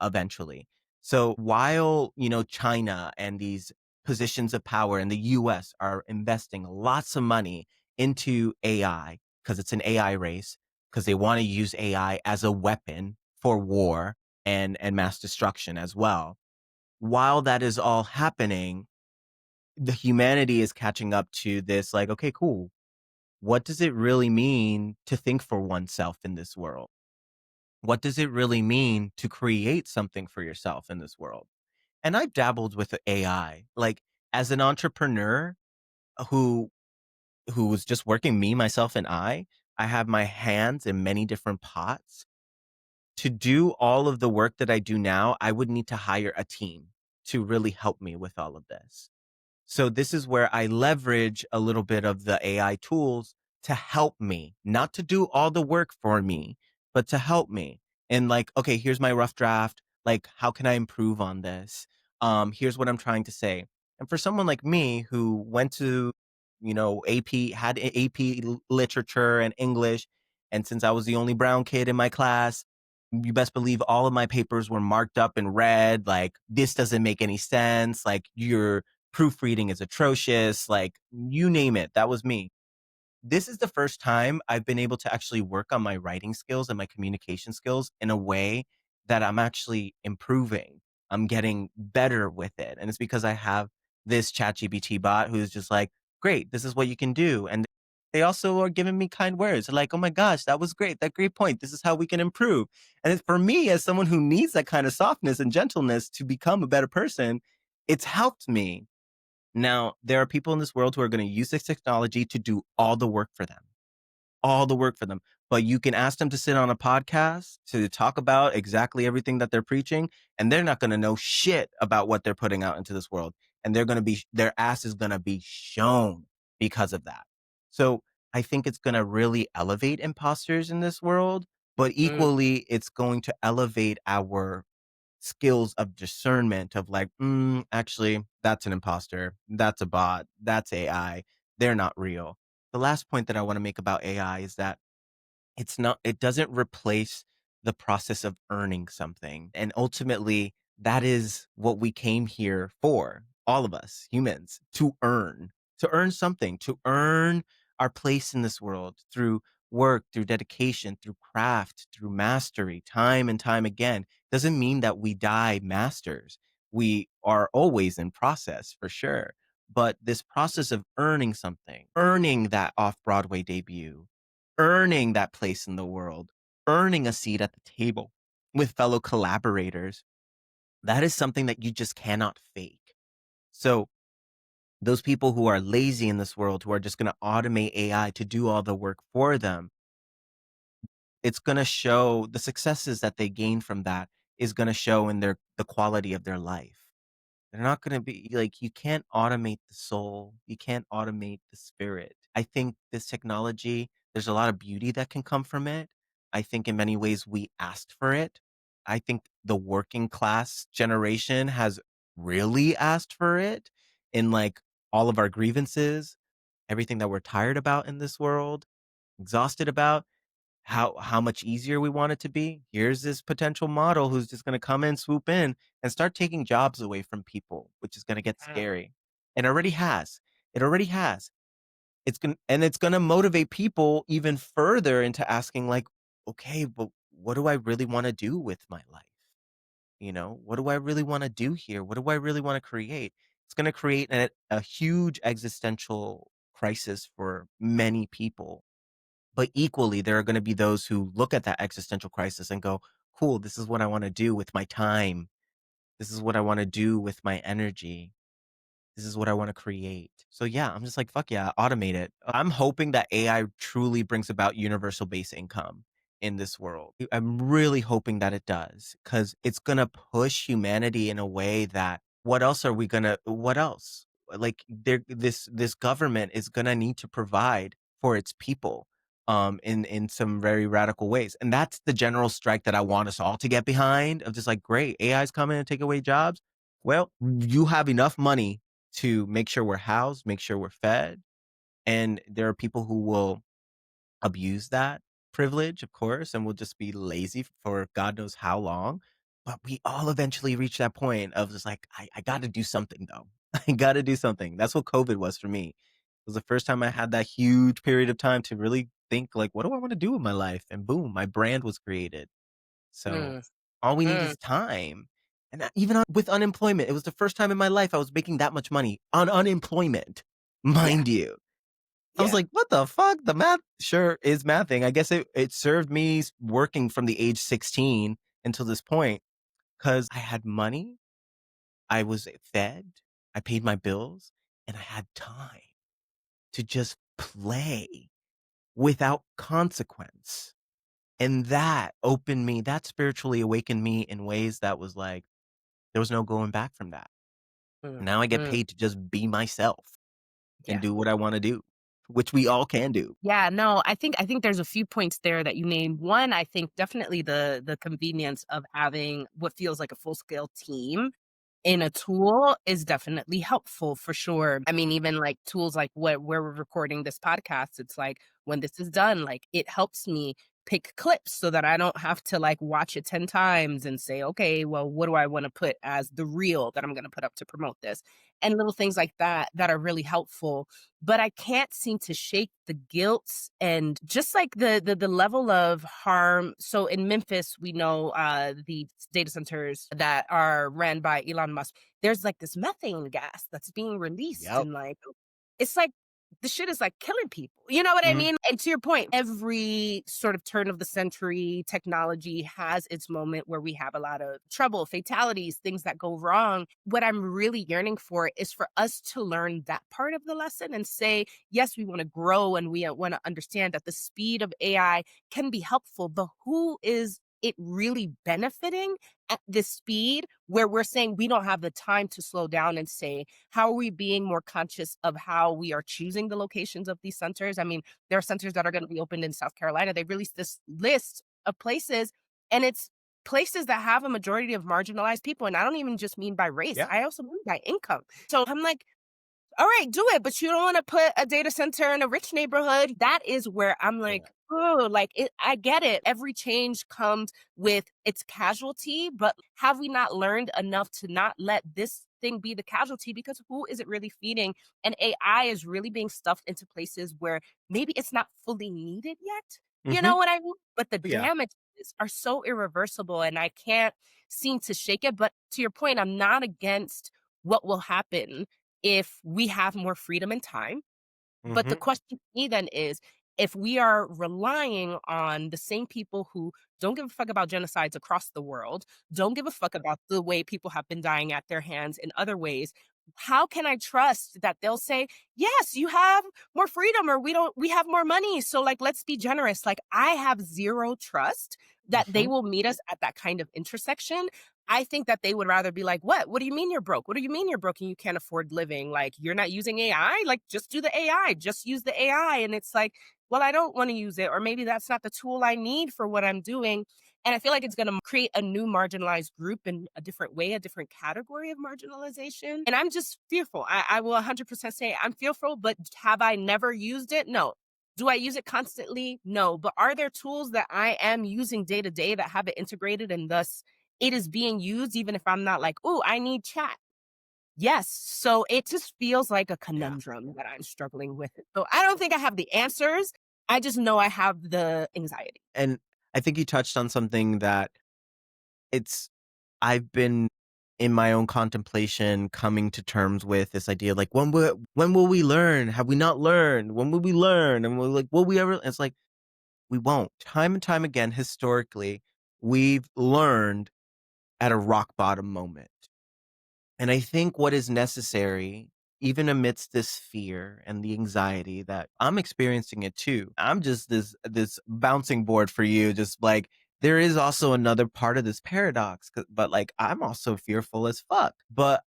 eventually. So while, you know, China and these positions of power in the US are investing lots of money into AI because it's an AI race, because they want to use AI as a weapon for war and mass destruction as well. While that is all happening, the humanity is catching up to this like, okay, cool. What does it really mean to think for oneself in this world? What does it really mean to create something for yourself in this world? And I've dabbled with AI. Like as an entrepreneur who was just working me, myself, and I have my hands in many different pots. To do all of the work that I do now, I would need to hire a team to really help me with all of this. So this is where I leverage a little bit of the AI tools to help me, not to do all the work for me, but to help me. And like, okay, here's my rough draft. Like, how can I improve on this? Here's what I'm trying to say. And for someone like me who went to, you know, AP, had AP literature and English, and since I was the only brown kid in my class, you best believe all of my papers were marked up in red. Like, this doesn't make any sense. Like, you're proofreading is atrocious, like you name it. That was me. This is the first time I've been able to actually work on my writing skills and my communication skills in a way that I'm actually improving. I'm getting better with it. And it's because I have this ChatGPT bot who's just like, great, this is what you can do. And They also are giving me kind words like, "Oh my gosh, that was great. That great point. This is how we can improve." And for me, as someone who needs that kind of softness and gentleness to become a better person, it's helped me. Now, there are people in this world who are going to use this technology to do all the work for them. But you can ask them to sit on a podcast to talk about exactly everything that they're preaching, and they're not going to know shit about what they're putting out into this world. And their ass is going to be shown because of that. So I think it's going to really elevate imposters in this world, but Mm, equally, it's going to elevate our skills of discernment of like, actually, that's an imposter. That's a bot. That's AI. They're not real. The last point that I want to make about AI is that it doesn't replace the process of earning something. And ultimately, that is what we came here for, all of us humans, to earn something, to earn our place in this world through work, through dedication, through craft, through mastery, time and time again. Doesn't mean that we die masters. We are always in process for sure. But this process of earning something, earning that off Broadway debut, earning that place in the world, earning a seat at the table with fellow collaborators. That is something that you just cannot fake. So, those people who are lazy in this world, who are just going to automate AI to do all the work for them, it's going to show the successes that they gain from that is going to show in the quality of their life. They're not gonna be like, you can't automate the soul, you can't automate the spirit. I think this technology, there's a lot of beauty that can come from it. I think in many ways we asked for it. I think the working class generation has really asked for it in, like, all of our grievances, everything that we're tired about in this world, exhausted about how much easier we want it to be. Here's this potential model who's just going to come in, swoop in, and start taking jobs away from people, which is going to get mm, scary. And it already has. It already has. It's going to motivate people even further into asking like, okay, but what do I really want to do with my life? You know, what do I really want to do here? What do I really want to create? It's going to create a huge existential crisis for many people, but equally, there are going to be those who look at that existential crisis and go, cool, this is what I want to do with my time. This is what I want to do with my energy. This is what I want to create. So yeah, I'm just like, fuck yeah, automate it. I'm hoping that AI truly brings about universal base income in this world. I'm really hoping that it does because it's going to push humanity in a way that what else? Like this government is going to need to provide for its people in some very radical ways. And that's the general strike that I want us all to get behind of just like, great, AI's coming and take away jobs. Well, you have enough money to make sure we're housed, make sure we're fed. And there are people who will abuse that privilege, of course, and will just be lazy for God knows how long. But we all eventually reach that point of just like, I got to do something though. I got to do something. That's what COVID was for me. It was the first time I had that huge period of time to really think like, what do I want to do with my life? And boom, my brand was created. So mm, all we need mm. is time. And even with unemployment, it was the first time in my life I was making that much money on unemployment, Yeah, mind you. I was yeah. like, what the fuck? The math sure is mathing. I guess it served me working from the age 16 until this point because I had money, I was fed, I paid my bills, and I had time to just play without consequence. And that spiritually awakened me in ways that was like, there was no going back from that. Mm, Now I get mm. paid to just be myself and Yeah. do what I want to do, which we all can do. Yeah, no, I think there's a few points there that you named. One, I think definitely the convenience of having what feels like a full scale team in a tool is definitely helpful for sure. I mean, even like tools like what where we're recording this podcast, it's like when this is done, like it helps me pick clips so that I don't have to like watch it 10 times and say, okay, well, what do I want to put as the reel that I'm going to put up to promote this? And little things like that that are really helpful. But I can't seem to shake the guilt and just like the level of harm. So in Memphis, we know the data centers that are ran by Elon Musk. There's like this methane gas that's being released, Yep. and like it's like the shit is like killing people. You know what I Mhm. mean? And to your point, every sort of turn of the century technology has its moment where we have a lot of trouble, fatalities, things that go wrong. What I'm really yearning for is for us to learn that part of the lesson and say, yes, we want to grow and we want to understand that the speed of AI can be helpful, but who is it really benefiting at this speed where we're saying we don't have the time to slow down and say, how are we being more conscious of how we are choosing the locations of these centers? I mean, there are centers that are going to be opened in South Carolina. They released this list of places, and it's places that have a majority of marginalized people. And I don't even just mean by race, Yeah. I also mean by income. So I'm like, all right, do it, but you don't wanna put a data center in a rich neighborhood. That is where I'm Yeah. like, "Oh," like, I get it. Every change comes with its casualty, but have we not learned enough to not let this thing be the casualty? Because who is it really feeding? And AI is really being stuffed into places where maybe it's not fully needed yet. You know Mhm. what I mean? But the Yeah. damages are so irreversible, and I can't seem to shake it. But to your point, I'm not against what will happen if we have more freedom and time. But the Mhm. question to me then is, if we are relying on the same people who don't give a fuck about genocides across the world, don't give a fuck about the way people have been dying at their hands in other ways, how can I trust that they'll say, "Yes, you have more freedom," or we have more money, so, like, let's be generous." Like, I have 0 trust that they Mhm. will meet us at that kind of intersection. I think that they would rather be like, "What? What do you mean you're broke? What do you mean you're broke and you can't afford living? Like, you're not using AI? Like, just do the AI. Just use the AI." And it's like, "Well, I don't wanna use it, or maybe that's not the tool I need for what I'm doing." And I feel like it's gonna create a new marginalized group in a different way, a different category of marginalization. And I'm just fearful. I will 100% say I'm fearful, but have I never used it? No. Do I use it constantly? No. But are there tools that I am using day to day that have it integrated and thus it is being used even if I'm not like, "Oh, I need chat." Yes. So it just feels like a Yeah. conundrum that I'm struggling with. So I don't think I have the answers. I just know I have the anxiety. And I think you touched on something that it's I've been in my own contemplation coming to terms with this idea like when will we learn? Have we not learned? When will we learn? And we're like, will we ever? It's like we won't. Time and time again, historically, we've learned at a rock bottom moment. And I think what is necessary, even amidst this fear and the anxiety that I'm experiencing it too. I'm just this bouncing board for you, just like there is also another part of this paradox, but like I'm also fearful as fuck. But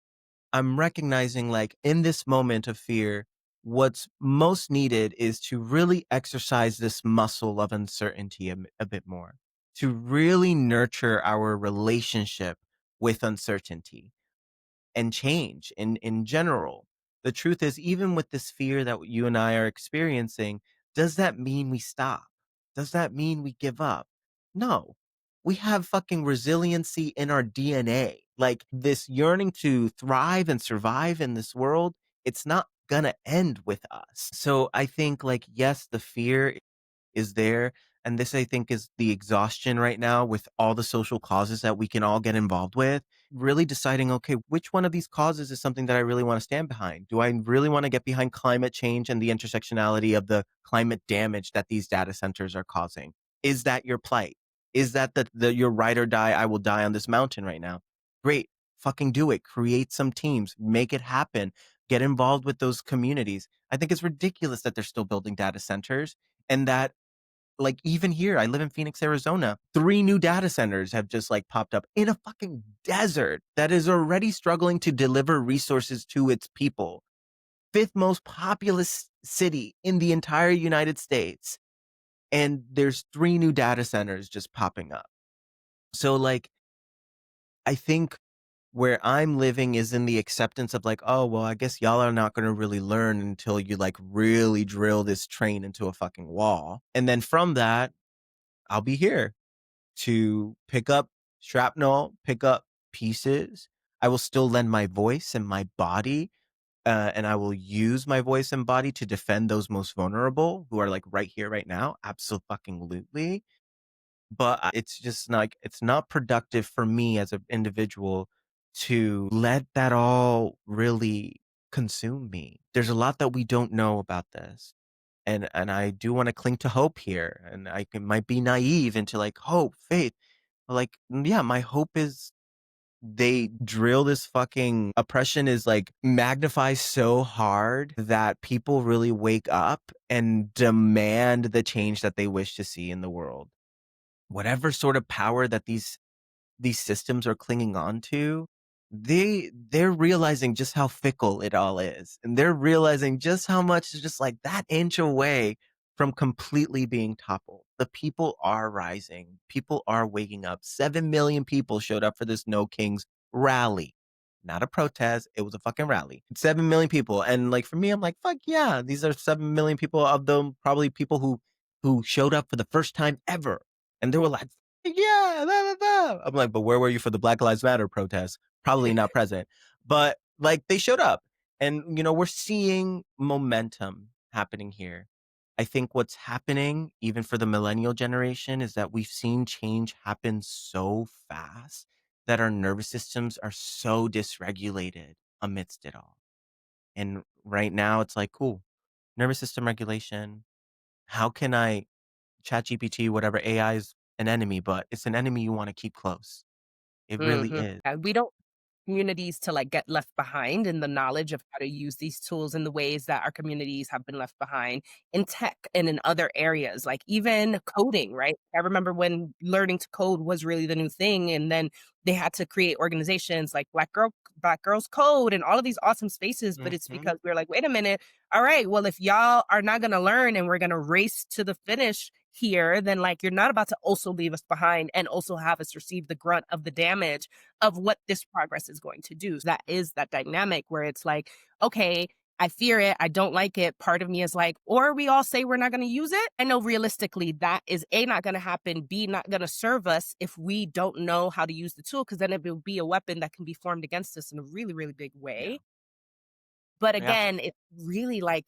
I'm recognizing like in this moment of fear, what's most needed is to really exercise this muscle of uncertainty a bit more, to really nurture our relationship with uncertainty and change in general. The truth is, even with this fear that you and I are experiencing, does that mean we stop? Does that mean we give up? No. We have fucking resiliency in our DNA. Like this yearning to thrive and survive in this world, it's not gonna end with us. So I think like yes, the fear is there. And this, I think, is the exhaustion right now with all the social causes that we can all get involved with. Really deciding, okay, which one of these causes is something that I really want to stand behind? Do I really want to get behind climate change and the intersectionality of the climate damage that these data centers are causing? Is that your plight? Is that the your ride or die, I will die on this mountain right now? Great. Fucking do it. Create some teams. Make it happen. Get involved with those communities. I think it's ridiculous that they're still building data centers and that like even here, I live in Phoenix, Arizona. 3 new data centers have just like popped up in a fucking desert that is already struggling to deliver resources to its people. Fifth most populous city in the entire United States. And there's 3 new data centers just popping up. So like I think where I'm living is in the acceptance of like, oh, well, I guess y'all are not going to really learn until you like really drill this train into a fucking wall. And then from that, I'll be here to pick up shrapnel, pick up pieces. I will still lend my voice and my body, and I will use my voice and body to defend those most vulnerable who are like right here, right now. Absolutely. But it's just like, it's not productive for me as an individual to let that all really consume me. There's a lot that we don't know about this. And I do wanna cling to hope here, and might be naive into, like, hope, faith, but, like, yeah, my hope is they drill this fucking oppression is, like, magnified so hard that people really wake up and demand the change that they wish to see in the world. Whatever sort of power that these systems are clinging on to, they're realizing just how fickle it all is. And they're realizing just how much is just like that inch away from completely being toppled. The people are rising. People are waking up. 7 million people showed up for this No Kings rally. Not a protest. It was a fucking rally. 7 million people. And like for me, I'm like, fuck yeah. These are 7 million people of them, probably people who showed up for the first time ever. And they were like, yeah, blah, blah, blah. I'm like, but where were you for the Black Lives Matter protests? Probably not present. But like they showed up. And we're seeing momentum happening here. I think what's happening, even for the millennial generation, is that we've seen change happen so fast that our nervous systems are so dysregulated amidst it all. And right now it's like, cool, nervous system regulation. How can I ChatGPT, whatever AI is an enemy, but it's an enemy you want to keep close. It really Mhm. is. We don't communities to like get left behind in the knowledge of how to use these tools in the ways that our communities have been left behind in tech and in other areas, like even coding, right? I remember when learning to code was really the new thing, and then they had to create organizations like Black Girls Code and all of these awesome spaces, but it's Mhm. because we're like, wait a minute, all right, well, if y'all are not gonna learn and we're gonna race to the finish here, then like you're not about to also leave us behind and also have us receive the grunt of the damage of what this progress is going to do. That is that dynamic where it's like, okay, I fear it. I don't like it. Part of me is like, or we all say we're not going to use it. I know realistically that is A, not going to happen, B, not going to serve us if we don't know how to use the tool, because then it will be a weapon that can be formed against us in a really, really big Yeah. way. But Yeah. again, it's really like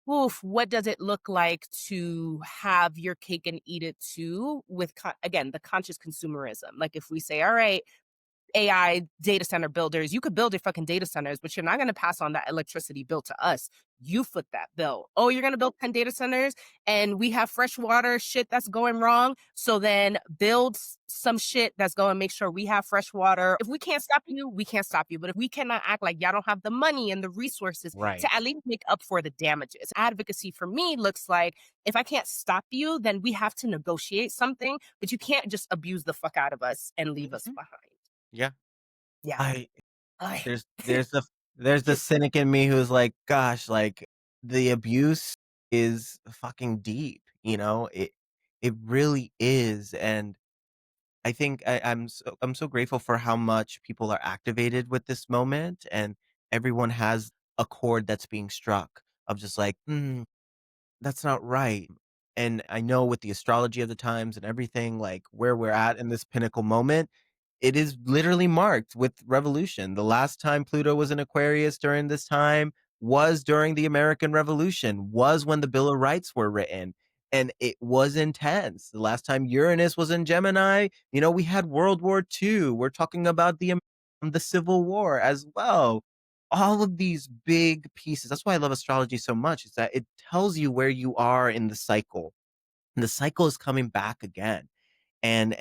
oof, what does it look like to have your cake and eat it too with, again, the conscious consumerism? Like if we say, all right, AI data center builders, you could build your fucking data centers, but you're not going to pass on that electricity bill to us. You foot that bill. Oh, you're going to build 10 data centers and we have fresh water shit that's going wrong. So then build some shit that's going to make sure we have fresh water. If we can't stop you, we can't stop you. But if we cannot act like y'all don't have the money and the resources Right. to at least make up for the damages, advocacy for me looks like if I can't stop you, then we have to negotiate something, but you can't just abuse the fuck out of us and leave us Mhm. behind. Yeah. Yeah. I Ay. there's the cynic in me who's like, gosh, like the abuse is fucking deep, It really is. And I think I'm so grateful for how much people are activated with this moment, and everyone has a chord that's being struck of just like, that's not right. And I know with the astrology of the times and everything, like where we're at in this pinnacle moment, it is literally marked with revolution. The last time Pluto was in Aquarius during this time was during the American Revolution, was when the Bill of Rights were written. And it was intense. The last time Uranus was in Gemini, we had World War II. We're talking about the Civil War as well. All of these big pieces. That's why I love astrology so much, is that it tells you where you are in the cycle. And the cycle is coming back again. And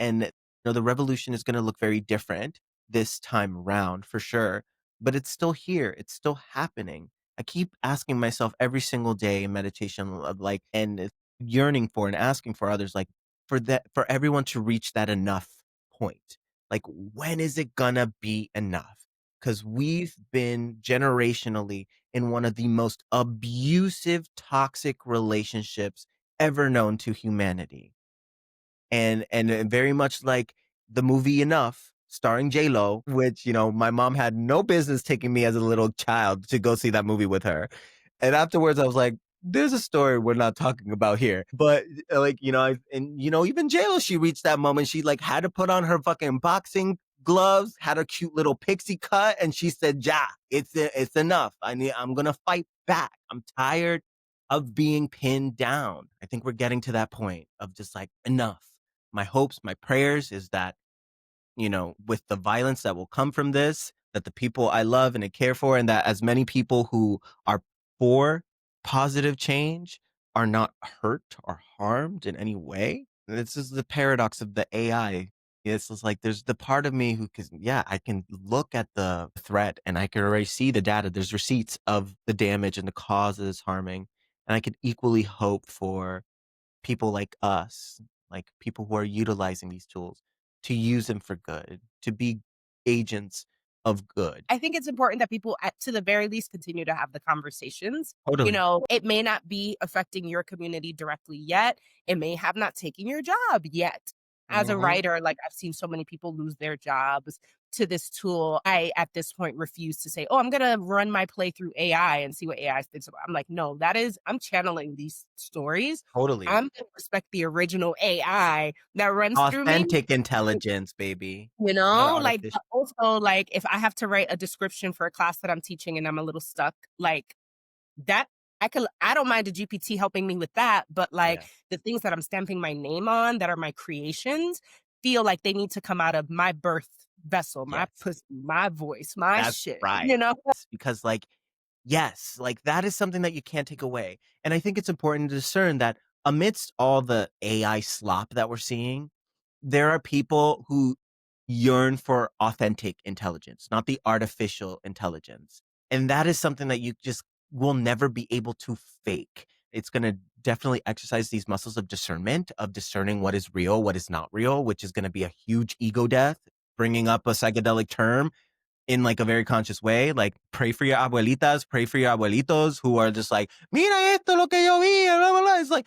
the revolution is going to look very different this time around for sure, but it's still here. It's still happening. I keep asking myself every single day in meditation of like, and yearning for and asking for others, like for everyone to reach that enough point. Like, when is it gonna be enough? Because we've been generationally in one of the most abusive, toxic relationships ever known to humanity. And very much like the movie Enough, starring J-Lo, which, my mom had no business taking me as a little child to go see that movie with her. And afterwards, I was like, there's a story we're not talking about here. But like, even J-Lo, she reached that moment. She like had to put on her fucking boxing gloves, had a cute little pixie cut, and she said, "Ja, it's enough. I'm gonna fight back. I'm tired of being pinned down." I think we're getting to that point of just like enough. My hopes, my prayers is that, with the violence that will come from this, that the people I love and I care for, and that as many people who are for positive change are not hurt or harmed in any way. This is the paradox of the AI. It's just like there's the part of me who can, yeah, I can look at the threat and I can already see the data. There's receipts of the damage and the causes harming. And I could equally hope for people like us, like people who are utilizing these tools, to use them for good, to be agents of good. I think it's important that people, to the very least, continue to have the conversations. You Totally. know, it may not be affecting your community directly yet. It may have not taken your job yet. As a Mhm. writer, like I've seen so many people lose their jobs to this tool. I, at this point, refuse to say, oh, I'm going to run my play through AI and see what AI thinks about it. I'm like, no, I'm channeling these stories. Totally. I'm going to respect the original AI that runs through me. Authentic intelligence, baby. You Not know, like, artificial. but also, like, if I have to write a description for a class that I'm teaching and I'm a little stuck, like, that I don't mind a GPT helping me with that, but, like, Yeah. the things that I'm stamping my name on that are my creations feel like they need to come out of my birth vessel, my Yes. pussy, my voice, my That's shit, you right. know? Because, like, yes, like, that is something that you can't take away, and I think it's important to discern that amidst all the AI slop that we're seeing, there are people who yearn for authentic intelligence, not the artificial intelligence, and that is something that you just will never be able to fake. It's gonna definitely exercise these muscles of discernment, of discerning what is real, what is not real, which is gonna be a huge ego death, bringing up a psychedelic term in like a very conscious way, like pray for your abuelitas, pray for your abuelitos who are just like, mira esto lo que yo vi, blah, blah, blah. It's like,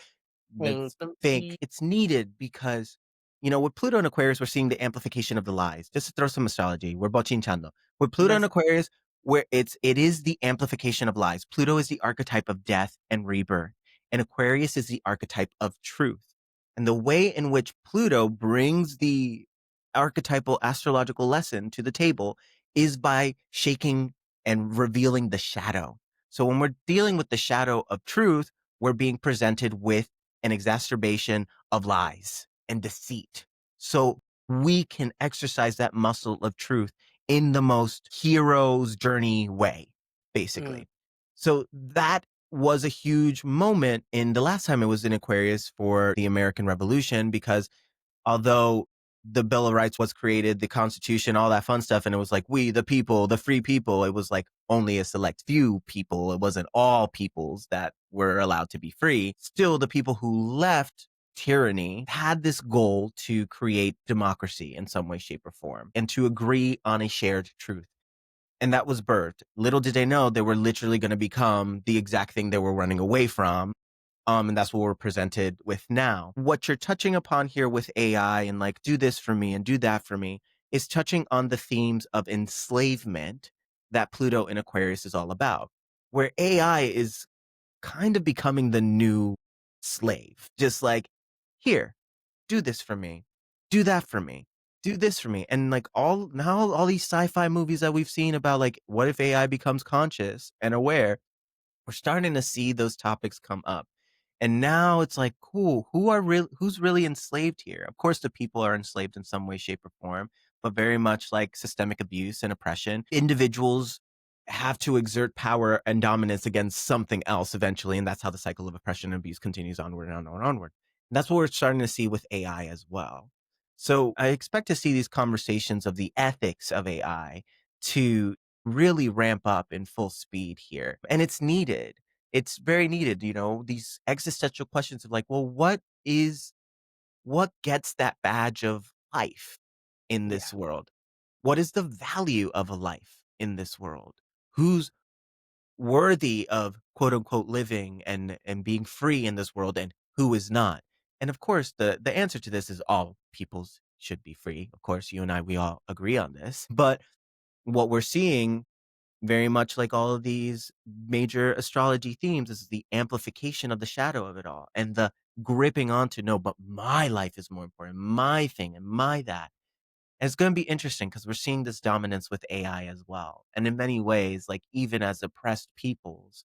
Things, that's fake. It's needed because, with Pluto and Aquarius, we're seeing the amplification of the lies. Just to throw some astrology, we're bochinchando. With Pluto and listen, Aquarius, where it is the amplification of lies. Pluto is the archetype of death and rebirth, and Aquarius is the archetype of truth. And the way in which Pluto brings the archetypal astrological lesson to the table is by shaking and revealing the shadow. So when we're dealing with the shadow of truth, we're being presented with an exacerbation of lies and deceit. So we can exercise that muscle of truth in the most hero's journey way, mm, basically. So that was a huge moment in the last time it was in Aquarius for the American Revolution, because although the Bill of Rights was created, the Constitution, all that fun stuff, and it was like, we, the people, the free people, it was like only a select few people. It wasn't all peoples that were allowed to be free. Still, the people who left tyranny had this goal to create democracy in some way, shape, or form, and to agree on a shared truth. And that was birthed. Little did they know they were literally going to become the exact thing they were running away from, and that's what we're presented with now. What you're touching upon here with AI and like, do this for me and do that for me is touching on the themes of enslavement that Pluto in Aquarius is all about, where AI is kind of becoming the new slave. Just like, here, do this for me, do that for me, do this for me. And like all these sci-fi movies that we've seen about like, what if AI becomes conscious and aware, we're starting to see those topics come up. And now it's like, cool, who's really enslaved here? Of course, the people are enslaved in some way, shape, or form, but very much like systemic abuse and oppression. Individuals have to exert power and dominance against something else eventually, and that's how the cycle of oppression and abuse continues onward and onward and onward. And that's what we're starting to see with AI as well. So I expect to see these conversations of the ethics of AI to really ramp up in full speed here. And it's needed. It's very needed, these existential questions of like, well, what gets that badge of life in yeah, this world? What is the value of a life in this world? Who's worthy of quote unquote living and being free in this world, and who is not? And of course, the answer to this is all peoples should be free. Of course, you and I, we all agree on this. But what we're seeing, very much like all of these major astrology themes, is the amplification of the shadow of it all and the gripping onto, no, but my life is more important, my thing and my that. And it's going to be interesting because we're seeing this dominance with AI as well. And in many ways, like even as oppressed peoples,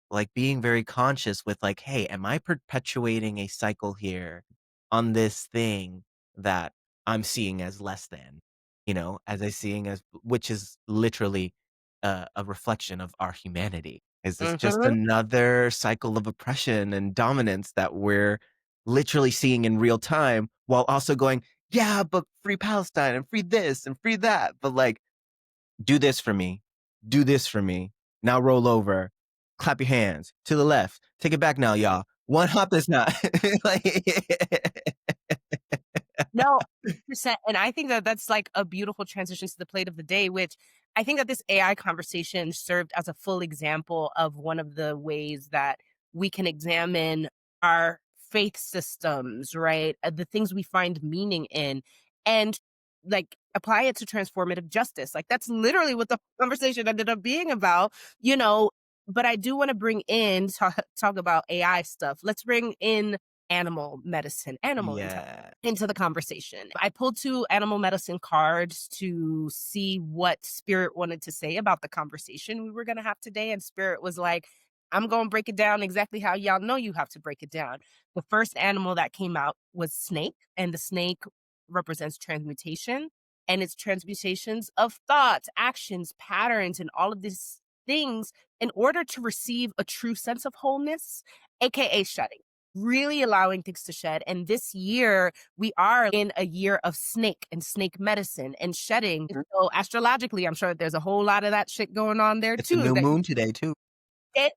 like being very conscious with like, hey, am I perpetuating a cycle here on this thing that I'm seeing as less than? as I seeing as which is literally a reflection of our humanity. Is this just Mhm. another cycle of oppression and dominance that we're literally seeing in real time while also going, yeah, but free Palestine and free this and free that. But like, do this for me. Do this for me. Now roll over. Clap your hands to the left. Take it back now, y'all. One hop is not. Like, No, 100%. And I think that that's like a beautiful transition to the plate of the day, which I think that this AI conversation served as a full example of one of the ways that we can examine our faith systems, right? The things we find meaning in, and like apply it to transformative justice. Like that's literally what the conversation ended up being about, you know. But I do want to bring in talk about AI stuff. Let's bring in animal medicine, animal intelligence yeah. into the conversation. I pulled 2 animal medicine cards to see what Spirit wanted to say about the conversation we were going to have today. And Spirit was like, I'm going to break it down exactly how y'all know you have to break it down. The first animal that came out was snake, and the snake represents transmutation, and it's transmutations of thoughts, actions, patterns, and all of these things in order to receive a true sense of wholeness, aka shedding, really allowing things to shed. And this year, we are in a year of snake and snake medicine and shedding. So astrologically, I'm sure there's a whole lot of that shit going on there It's a too. new That moon today too. it's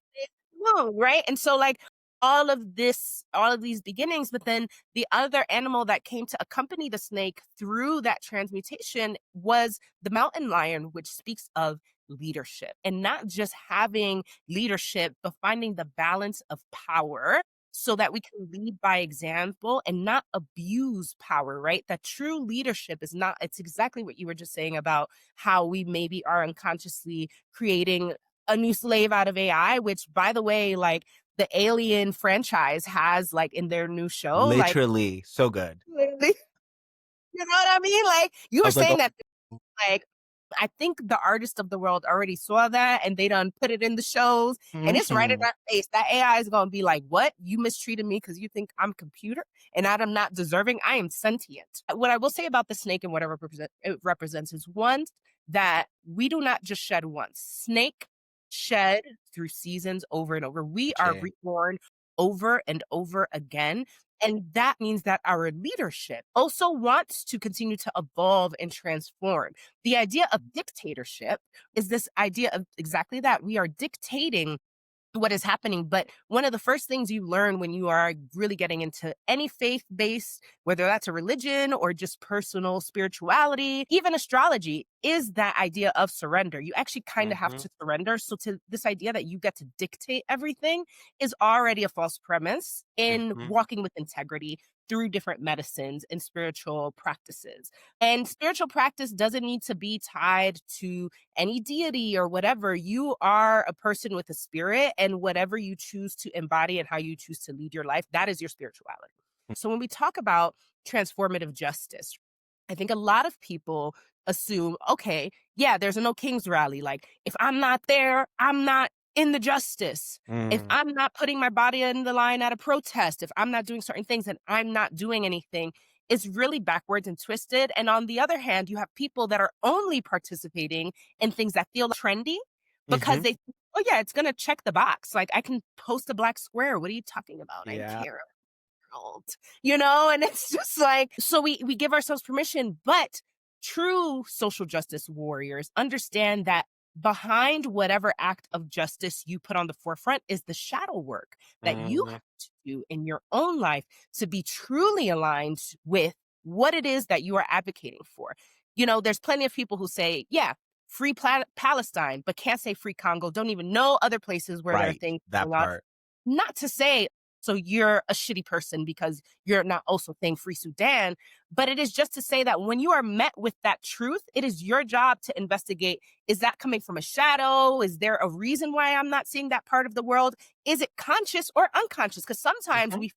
moon, right? And so like all of these beginnings, but then the other animal that came to accompany the snake through that transmutation was the mountain lion, which speaks of leadership, and not just having leadership, but finding the balance of power so that we can lead by example and not abuse power, right? That true leadership is not, it's exactly what you were just saying about how we maybe are unconsciously creating a new slave out of AI, which by the way, like the Alien franchise has like in their new show, like Literally so good. literally, you know what I mean? Like you I were was like, saying oh, that like I think the artists of the world already saw that and they done put it in the shows and it's right in mhm. our face. That AI is gonna be like, what? You mistreated me because you think I'm computer and I'm not deserving. I am sentient. What I will say about the snake and what it represents is one, that we do not just shed once. Snake shed through seasons over and over. We are Che. reborn over and over again. And that means that our leadership also wants to continue to evolve and transform. The idea of dictatorship is this idea of exactly that. We are dictating what is happening. But one of the first things you learn when you are really getting into any faith based, whether that's a religion or just personal spirituality, even astrology, is that idea of surrender. You actually kind of have Mhm, to surrender. So, to this idea that you get to dictate everything is already a false premise in mhm, walking with integrity through different medicines and spiritual practices. And spiritual practice doesn't need to be tied to any deity or whatever. You are a person with a spirit, and whatever you choose to embody and how you choose to lead your life, that is your spirituality. So when we talk about transformative justice, I think a lot of people assume, okay, yeah, there's a No Kings rally. Like, if I'm not there, I'm not in the justice. If mm, I'm not putting my body in the line at a protest, if I'm not doing certain things, then I'm not doing anything. It's really backwards and twisted. And on the other hand, you have people that are only participating in things that feel trendy because mhm. they, oh, yeah, it's going to check the box. Like, I can post a black square. What are you talking about? I Yeah. care old, you know? And it's just like, so we give ourselves permission, but true social justice warriors understand that behind whatever act of justice you put on the forefront is the shadow work that you Mhm, have to do in your own life to be truly aligned with what it is that you are advocating for. You know, there's plenty of people who say, yeah, free Palestine, but can't say free Congo, don't even know other places where there are right, things that going on. part. Not to say, so you're a shitty person because you're not also saying free Sudan, but it is just to say that when you are met with that truth, it is your job to investigate, is that coming from a shadow? Is there a reason why I'm not seeing that part of the world? Is it conscious or unconscious? Because sometimes Mhm. we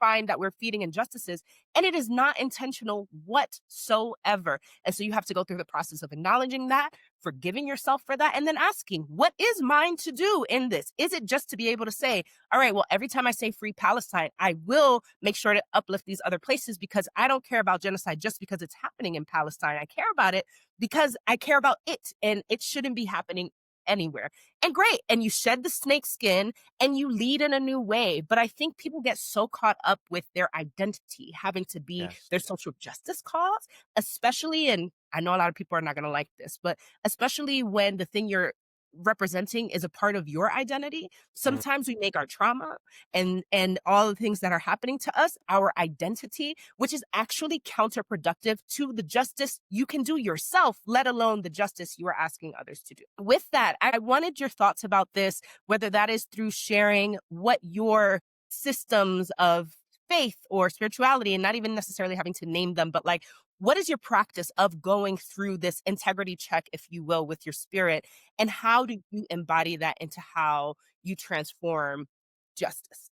find that we're feeding injustices, and it is not intentional whatsoever. And so you have to go through the process of acknowledging that, forgiving yourself for that, and then asking, what is mine to do in this? Is it just to be able to say, all right, well, every time I say free Palestine, I will make sure to uplift these other places because I don't care about genocide just because it's happening in Palestine. I care about it because I care about it, and it shouldn't be happening anywhere. And great. And you shed the snake skin and you lead in a new way. But I think people get so caught up with their identity having to be Yes. their social justice cause, especially, and I know a lot of people are not going to like this, but especially when the thing you're representing is a part of your identity. Mm. Sometimes we make our trauma and all the things that are happening to us our identity, which is actually counterproductive to the justice you can do yourself, let alone the justice you are asking others to do. With that, I wanted your thoughts about this, whether that is through sharing what your systems of faith or spirituality, and not even necessarily having to name them, but like, what is your practice of going through this integrity check, if you will, with your spirit? And how do you embody that into how you transform justice?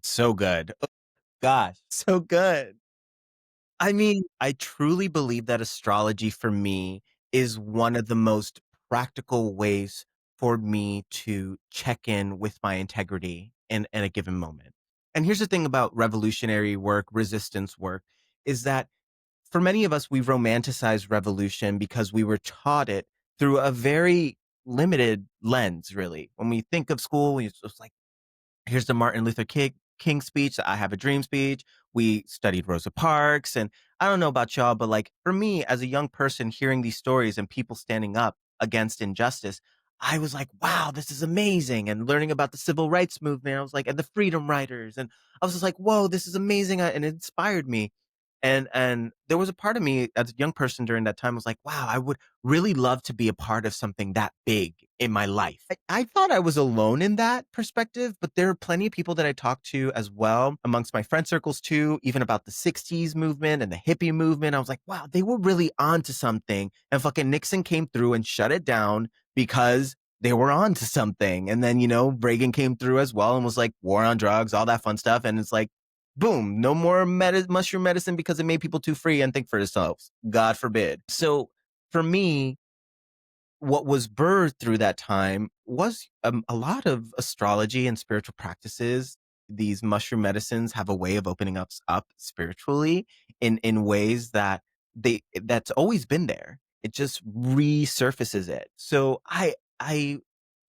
So good. Oh, gosh, so good. I mean, I truly believe that astrology for me is one of the most practical ways for me to check in with my integrity in a given moment. And here's the thing about revolutionary work, resistance work, is that for many of us, we romanticize revolution because we were taught it through a very limited lens, really. When we think of school, it's just like, here's the Martin Luther King speech, the I Have a Dream speech. We studied Rosa Parks. And I don't know about y'all, but like for me as a young person hearing these stories and people standing up against injustice, I was like, wow, this is amazing. And learning about the civil rights movement, I was like, and the freedom riders. And I was just like, whoa, this is amazing. And it inspired me. And there was a part of me as a young person during that time was like, wow, I would really love to be a part of something that big in my life. I thought I was alone in that perspective, but there are plenty of people that I talked to as well amongst my friend circles too, even about the 60s movement and the hippie movement. I was like, wow, they were really onto something. And fucking Nixon came through and shut it down because they were onto something. And then, Reagan came through as well and was like, war on drugs, all that fun stuff. And it's like, boom, no more mushroom medicine because it made people too free and think for themselves. God forbid. So for me, what was birthed through that time was a lot of astrology and spiritual practices. These mushroom medicines have a way of opening us up spiritually in ways that's always been there. It just resurfaces it. So I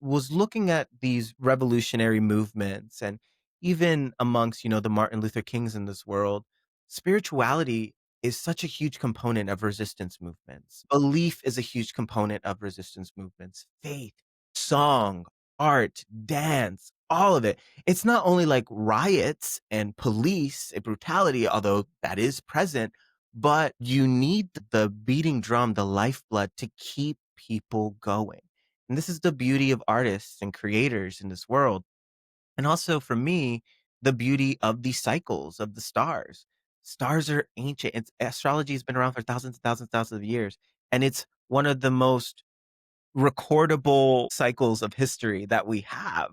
was looking at these revolutionary movements and even amongst, the Martin Luther Kings in this world, spirituality is such a huge component of resistance movements. Belief is a huge component of resistance movements. Faith, song, art, dance, all of it. It's not only like riots and police and brutality, although that is present, but you need the beating drum, the lifeblood to keep people going. And this is the beauty of artists and creators in this world. And also for me, the beauty of the cycles of the stars. Stars are ancient. Astrology has been around for thousands and thousands and thousands of years. And it's one of the most recordable cycles of history that we have.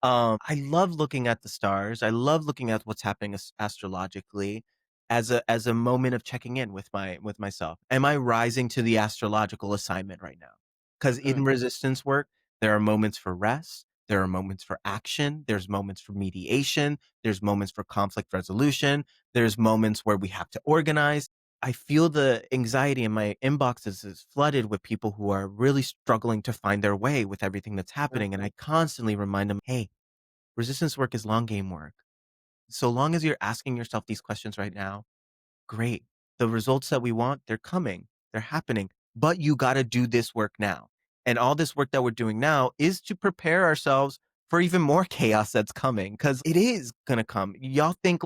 I love looking at the stars. I love looking at what's happening astrologically as a moment of checking in with myself. Am I rising to the astrological assignment right now? Because in Mm. resistance work, there are moments for rest. There are moments for action. There's moments for mediation. There's moments for conflict resolution. There's moments where we have to organize. I feel the anxiety in my inboxes is flooded with people who are really struggling to find their way with everything that's happening. And I constantly remind them, hey, resistance work is long game work. So long as you're asking yourself these questions right now, great. The results that we want, they're coming, they're happening, but you got to do this work now. And all this work that we're doing now is to prepare ourselves for even more chaos that's coming because it is going to come. Y'all think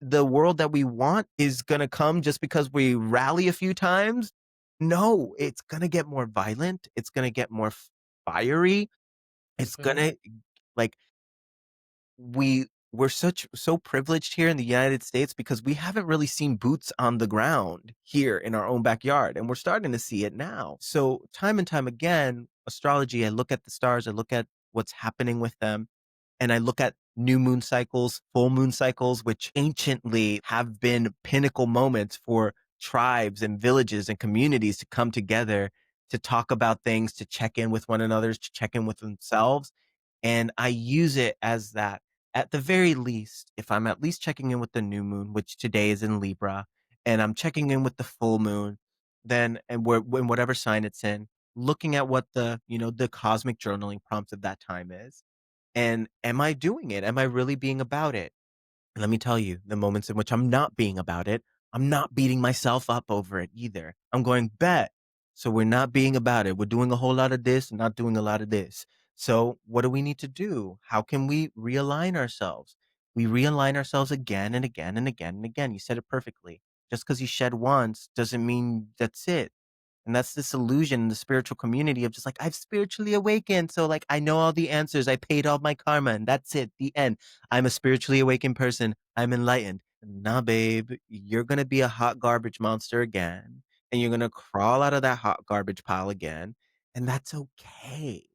the world that we want is going to come just because we rally a few times? No, it's going to get more violent. It's going to get more fiery. It's going Mhm. to like we're so privileged here in the United States because we haven't really seen boots on the ground here in our own backyard, and we're starting to see it now. So time and time again, astrology, I look at the stars, I look at what's happening with them, and I look at new moon cycles, full moon cycles, which anciently have been pinnacle moments for tribes and villages and communities to come together to talk about things, to check in with one another, to check in with themselves. And I use it as that. At the very least, if I'm at least checking in with the new moon, which today is in Libra, and I'm checking in with the full moon, then and we're in whatever sign it's in, looking at what the cosmic journaling prompt of that time is. And am I doing it? Am I really being about it? And let me tell you, the moments in which I'm not being about it, I'm not beating myself up over it either. I'm going, bet. So we're not being about it. We're doing a whole lot of this, not doing a lot of this. So what do we need to do? How can we realign ourselves? We realign ourselves again and again and again and again. You said it perfectly. Just because you shed once doesn't mean that's it. And that's this illusion in the spiritual community of just like, I've spiritually awakened. So like, I know all the answers. I paid all my karma and that's it. The end. I'm a spiritually awakened person. I'm enlightened. Nah, babe, you're going to be a hot garbage monster again. And you're going to crawl out of that hot garbage pile again. And that's okay.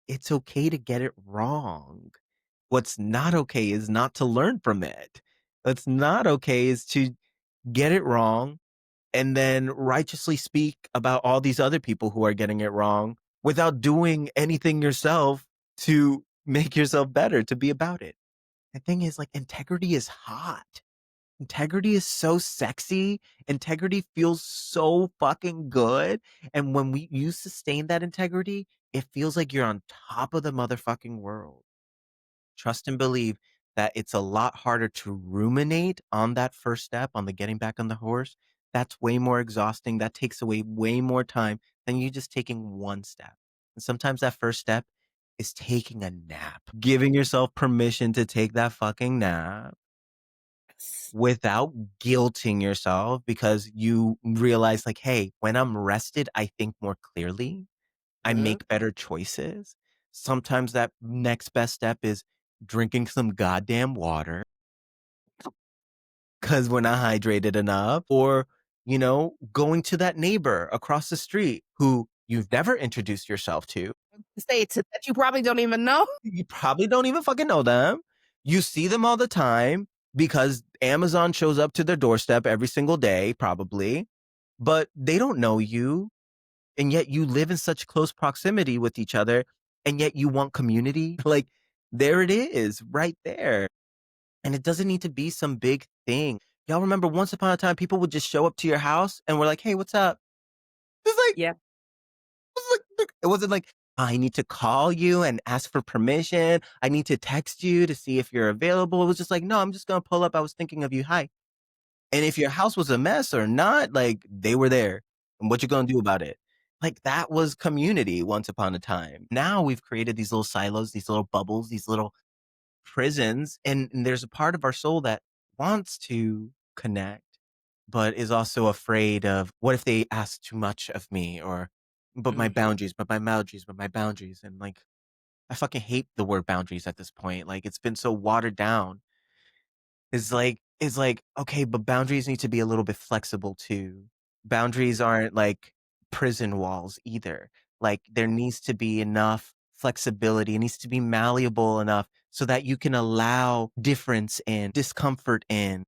It's okay to get it wrong. What's not okay is not to learn from it. What's not okay is to get it wrong and then righteously speak about all these other people who are getting it wrong without doing anything yourself to make yourself better, to be about it. The thing is, like, integrity is hot. Integrity is so sexy. Integrity feels so fucking good. And when you sustain that integrity, it feels like you're on top of the motherfucking world. Trust and believe that it's a lot harder to ruminate on that first step, on the getting back on the horse. That's way more exhausting. That takes away way more time than you just taking one step. And sometimes that first step is taking a nap, giving yourself permission to take that fucking nap without guilting yourself because you realize, like, hey, when I'm rested, I think more clearly. I Mhm. make better choices. Sometimes that next best step is drinking some goddamn water because we're not hydrated enough, or, going to that neighbor across the street who you've never introduced yourself to. States that you probably don't even know. You probably don't even fucking know them. You see them all the time because Amazon shows up to their doorstep every single day, probably, but they don't know you. And yet you live in such close proximity with each other, and yet you want community. Like, there it is right there. And it doesn't need to be some big thing. Y'all remember once upon a time people would just show up to your house and we're like, hey, what's up? It's like, Yeah. it wasn't like, I need to call you and ask for permission. I need to text you to see if you're available. It was just like, no, I'm just gonna pull up. I was thinking of you. Hi. And if your house was a mess or not, like, they were there. And what you gonna do about it? Like, that was community once upon a time. Now we've created these little silos, these little bubbles, these little prisons, and there's a part of our soul that wants to connect, but is also afraid of, what if they ask too much of me? Or, but my Mhm. boundaries, but my boundaries, but my boundaries. And like, I fucking hate the word boundaries at this point. Like, it's been so watered down. Is like, okay, but boundaries need to be a little bit flexible too. Boundaries aren't like prison walls either. Like, there needs to be enough flexibility. It needs to be malleable enough so that you can allow difference in, discomfort in.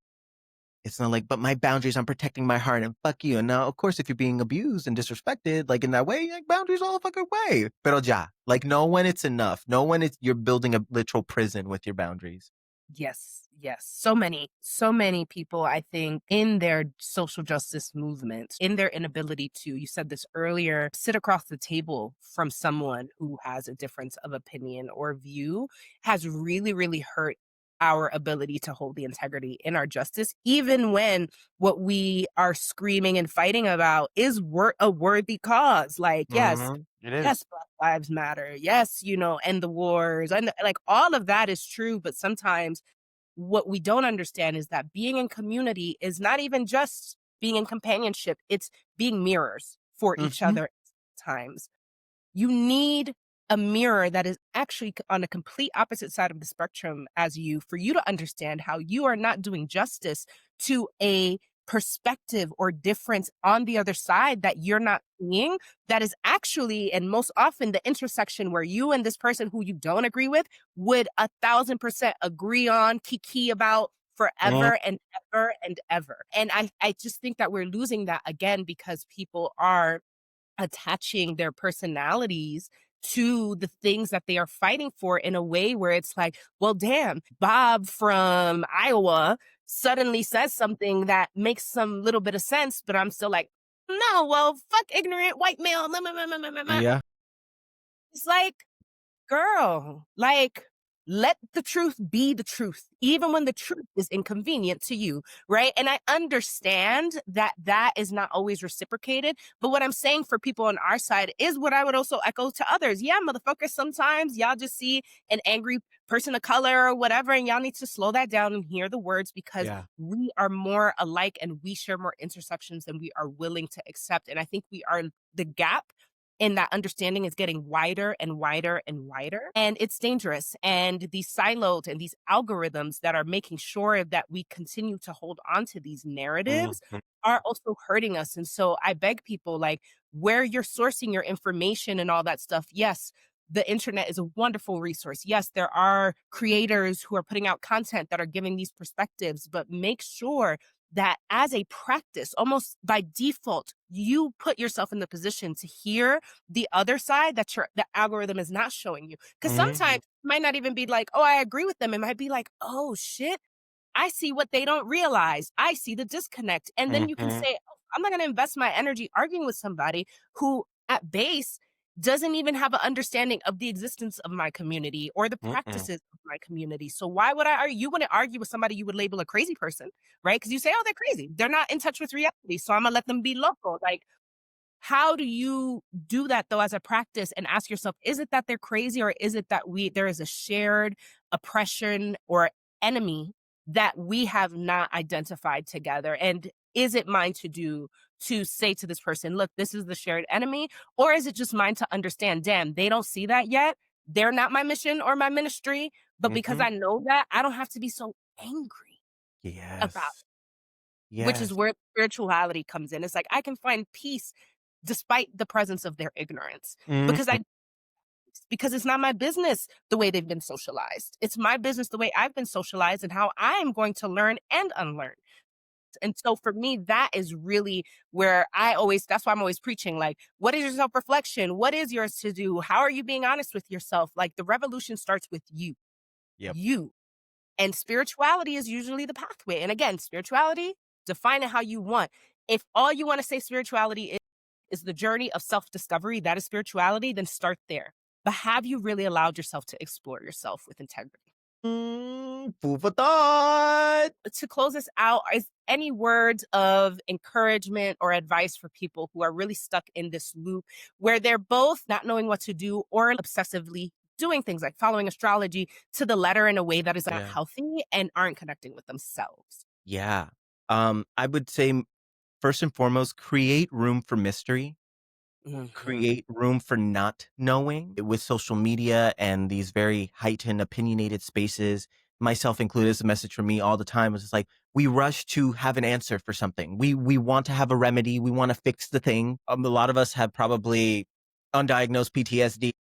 It's not like, but my boundaries, I'm protecting my heart and fuck you. And now, of course, if you're being abused and disrespected, like in that way, like boundaries all the fucking way. Pero ya. Like, know when it's enough. Know when you're building a literal prison with your boundaries. Yes, yes. So many people, I think, in their social justice movement, in their inability to, you said this earlier, sit across the table from someone who has a difference of opinion or view has really, really hurt our ability to hold the integrity in our justice, even when what we are screaming and fighting about is a worthy cause. Like, yes, It is. yes, Black Lives Matter. Yes, end the wars. And like all of that is true. But sometimes what we don't understand is that being in community is not even just being in companionship, it's being mirrors for each Mhm. other at times. You need a mirror that is actually on a complete opposite side of the spectrum as you for you to understand how you are not doing justice to a perspective or difference on the other side that you're not seeing, that is actually, and most often, the intersection where you and this person who you don't agree with would 1,000% agree on, kiki about Mhm. forever and ever and ever. And I just think that we're losing that again because people are attaching their personalities to the things that they are fighting for in a way where it's like, well, damn, Bob from Iowa suddenly says something that makes some little bit of sense, but I'm still like, no, well, fuck ignorant white male. Meh, meh, meh, meh, meh, meh, meh." Yeah. It's like, girl, like, let the truth be the truth, even when the truth is inconvenient to you, right? And I understand that that is not always reciprocated. But what I'm saying for people on our side is what I would also echo to others. Yeah, motherfuckers, sometimes y'all just see an angry person of color or whatever, and y'all need to slow that down and hear the words because Yeah. we are more alike and we share more intersections than we are willing to accept. And I think we are the gap and that understanding is getting wider and wider and wider. And it's dangerous. And these silos and these algorithms that are making sure that we continue to hold on to these narratives Mhm. are also hurting us. And so I beg people, like, where you're sourcing your information and all that stuff, yes, the internet is a wonderful resource. Yes, there are creators who are putting out content that are giving these perspectives, but make sure that as a practice, almost by default, you put yourself in the position to hear the other side that the algorithm is not showing you. Because sometimes Mhm. it might not even be like, oh, I agree with them. It might be like, oh shit, I see what they don't realize. I see the disconnect. And then you can Mhm. say, oh, I'm not going to invest my energy arguing with somebody who at base doesn't even have an understanding of the existence of my community or the Mm-mm. practices of my community. So why would I argue? You wouldn't argue with somebody you would label a crazy person, right? Because you say, oh, they're crazy. They're not in touch with reality. So I'm going to let them be local. Like, how do you do that though as a practice and ask yourself, is it that they're crazy or is it that there is a shared oppression or enemy that we have not identified together? And is it mine to do to say to this person, look, this is the shared enemy? Or is it just mine to understand, damn, they don't see that yet. They're not my mission or my ministry. But because Mhm. I know that, I don't have to be so angry about Yes. which is Yes. where spirituality comes in. It's like I can find peace despite the presence of their ignorance because Mhm. it's not my business the way they've been socialized. It's my business the way I've been socialized and how I am going to learn and unlearn. And so for me, that is really where that's why I'm always preaching like, what is your self reflection? What is yours to do? How are you being honest with yourself? Like the revolution starts with you, Yep. you. And spirituality is usually the pathway. And again, spirituality, define it how you want. If all you want to say spirituality is the journey of self discovery, that is spirituality, then start there. But have you really allowed yourself to explore yourself with integrity? Food for thought. To close this out, is any words of encouragement or advice for people who are really stuck in this loop where they're both not knowing what to do or obsessively doing things like following astrology to the letter in a way that is not Yeah. healthy and aren't connecting with themselves? Yeah. I would say first and foremost, create room for mystery. Mhm. Create room for not knowing with social media and these very heightened opinionated spaces, myself included. Is a message from me all the time. It's just like we rush to have an answer for something. We want to have a remedy. We want to fix the thing. A lot of us have probably undiagnosed PTSD,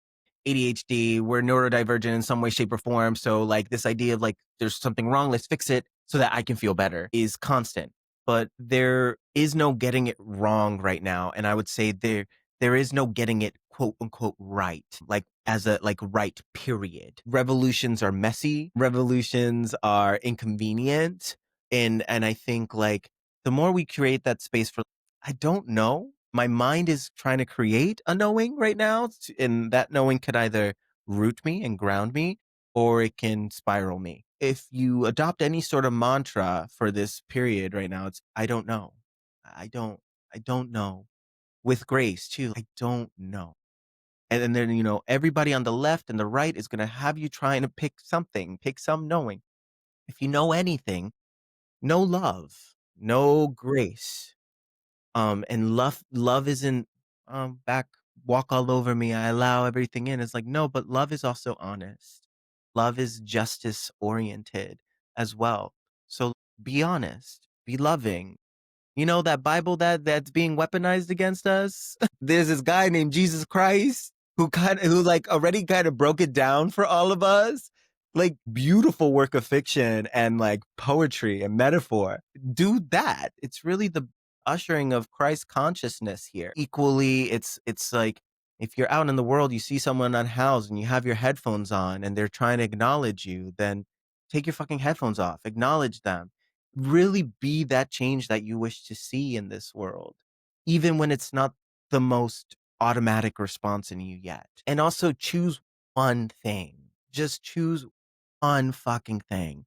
ADHD. We're neurodivergent in some way, shape, or form. So like this idea of like there's something wrong, let's fix it so that I can feel better is constant. But there is no getting it wrong right now, and I would say there is no getting it quote unquote right, like as a like right period. Revolutions are messy. Revolutions are inconvenient. And I think like the more we create that space for, I don't know. My mind is trying to create a knowing right now. And that knowing could either root me and ground me, or it can spiral me. If you adopt any sort of mantra for this period right now, it's I don't know. I don't I don't know with grace too. I don't know. And then, everybody on the left and the right is going to have you trying to pick something, pick some knowing. If you know anything, no love, no grace. And love isn't, back, walk all over me. I allow everything in. It's like, no, but love is also honest. Love is justice oriented as well. So be honest, be loving, You know that Bible that's being weaponized against us? There's this guy named Jesus Christ who like already kind of broke it down for all of us. Like beautiful work of fiction and like poetry and metaphor. Do that. It's really the ushering of Christ consciousness here. Equally, it's like if you're out in the world, you see someone unhoused and you have your headphones on and they're trying to acknowledge you, then take your fucking headphones off. Acknowledge them. Really be that change that you wish to see in this world, even when it's not the most automatic response in you yet. And also choose one thing. Just choose one fucking thing.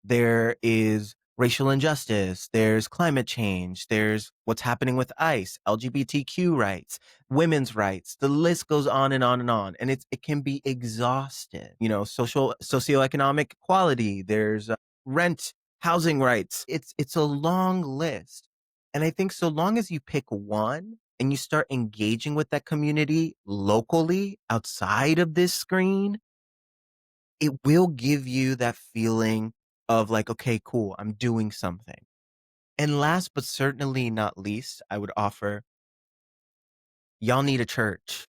There is racial injustice, there's climate change, there's what's happening with ICE, LGBTQ rights, women's rights. The list goes on and on and on. And it can be exhausted. You know, socioeconomic equality, there's rent, housing rights. It's a long list. And I think so long as you pick one and you start engaging with that community locally outside of this screen, it will give you that feeling of like, okay, cool, I'm doing something. And last but certainly not least, I would offer y'all need a church.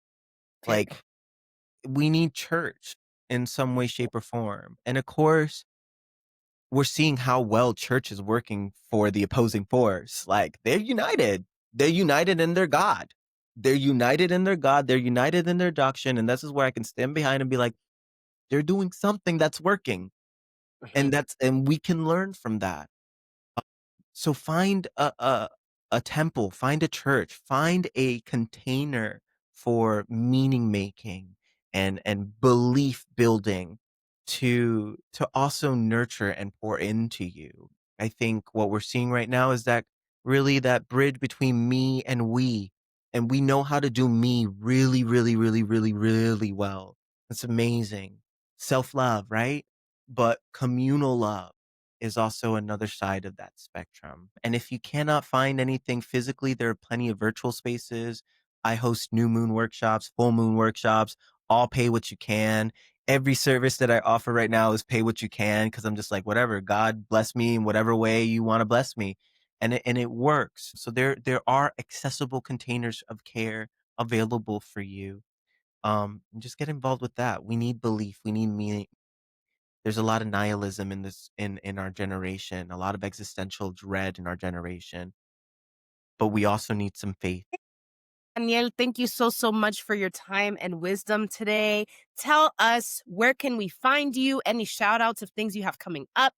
Okay. Like, we need church in some way, shape, or form. And of course, we're seeing how well church is working for the opposing force. Like, they're united. They're united in their God. They're united in their God. They're united in their doctrine. And this is where I can stand behind and be like, they're doing something that's working. Mhm. And we can learn from that. So find a temple, find a church, find a container for meaning making and belief building to also nurture and pour into you. I think what we're seeing right now is that really that bridge between me and we know how to do me really, really, really, really, really well. It's amazing. Self-love, right? But communal love is also another side of that spectrum. And if you cannot find anything physically, there are plenty of virtual spaces. I host new moon workshops, full moon workshops, all pay what you can. Every service that I offer right now is pay what you can because I'm just like, whatever, God bless me in whatever way you want to bless me. And it works. So there are accessible containers of care available for you. Just get involved with that. We need belief. We need meaning. There's a lot of nihilism in this in our generation, a lot of existential dread in our generation, but we also need some faith. Daniel, thank you so, so much for your time and wisdom today. Tell us, where can we find you? Any shout outs of things you have coming up?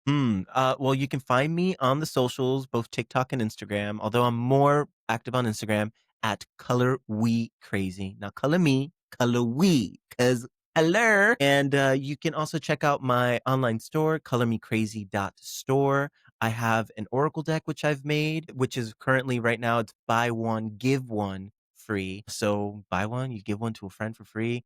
Well, you can find me on the socials, both TikTok and Instagram, although I'm more active on Instagram at Color We Crazy. Now, color me, color we, because color. And you can also check out my online store, colormecrazy.store. I have an Oracle deck, which I've made, which is currently right now, it's buy one, give one free. So buy one, you give one to a friend for free.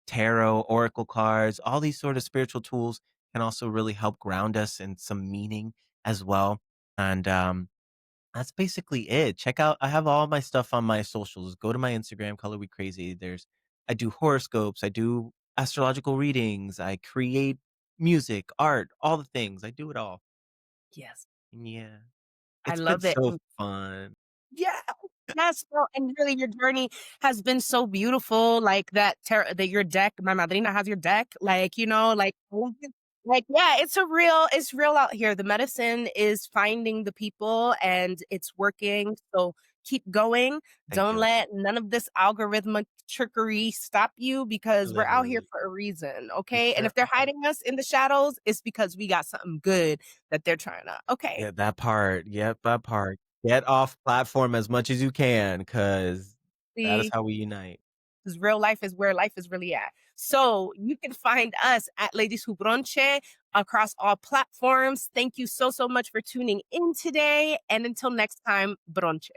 Tarot, oracle cards, all these sort of spiritual tools can also really help ground us in some meaning as well. And that's basically it. Check out, I have all my stuff on my socials. Go to my Instagram, Color We Crazy. I do horoscopes, I do astrological readings, I create music, art, all the things. I do it all. Yes, Yeah. I It's been love it. so fun. Yeah. Yes, well, and really your journey has been so beautiful, like that your deck, my madrina has your deck, like, yeah, it's real out here. The medicine is finding the people and it's working. So keep going. Thank Don't you. let none of this algorithmic trickery stop you because we're out here Literally. for a reason. We Okay. And sure if they're are. hiding us in the shadows, it's because we got something good that they're trying to. Okay. Yeah, that part. Yep, that part. Get off platform as much as you can, because that is See? how we unite. Because real life is where life is really at. So you can find us at Ladies Who Bronche across all platforms. Thank you so, so much for tuning in today. And until next time, Bronche.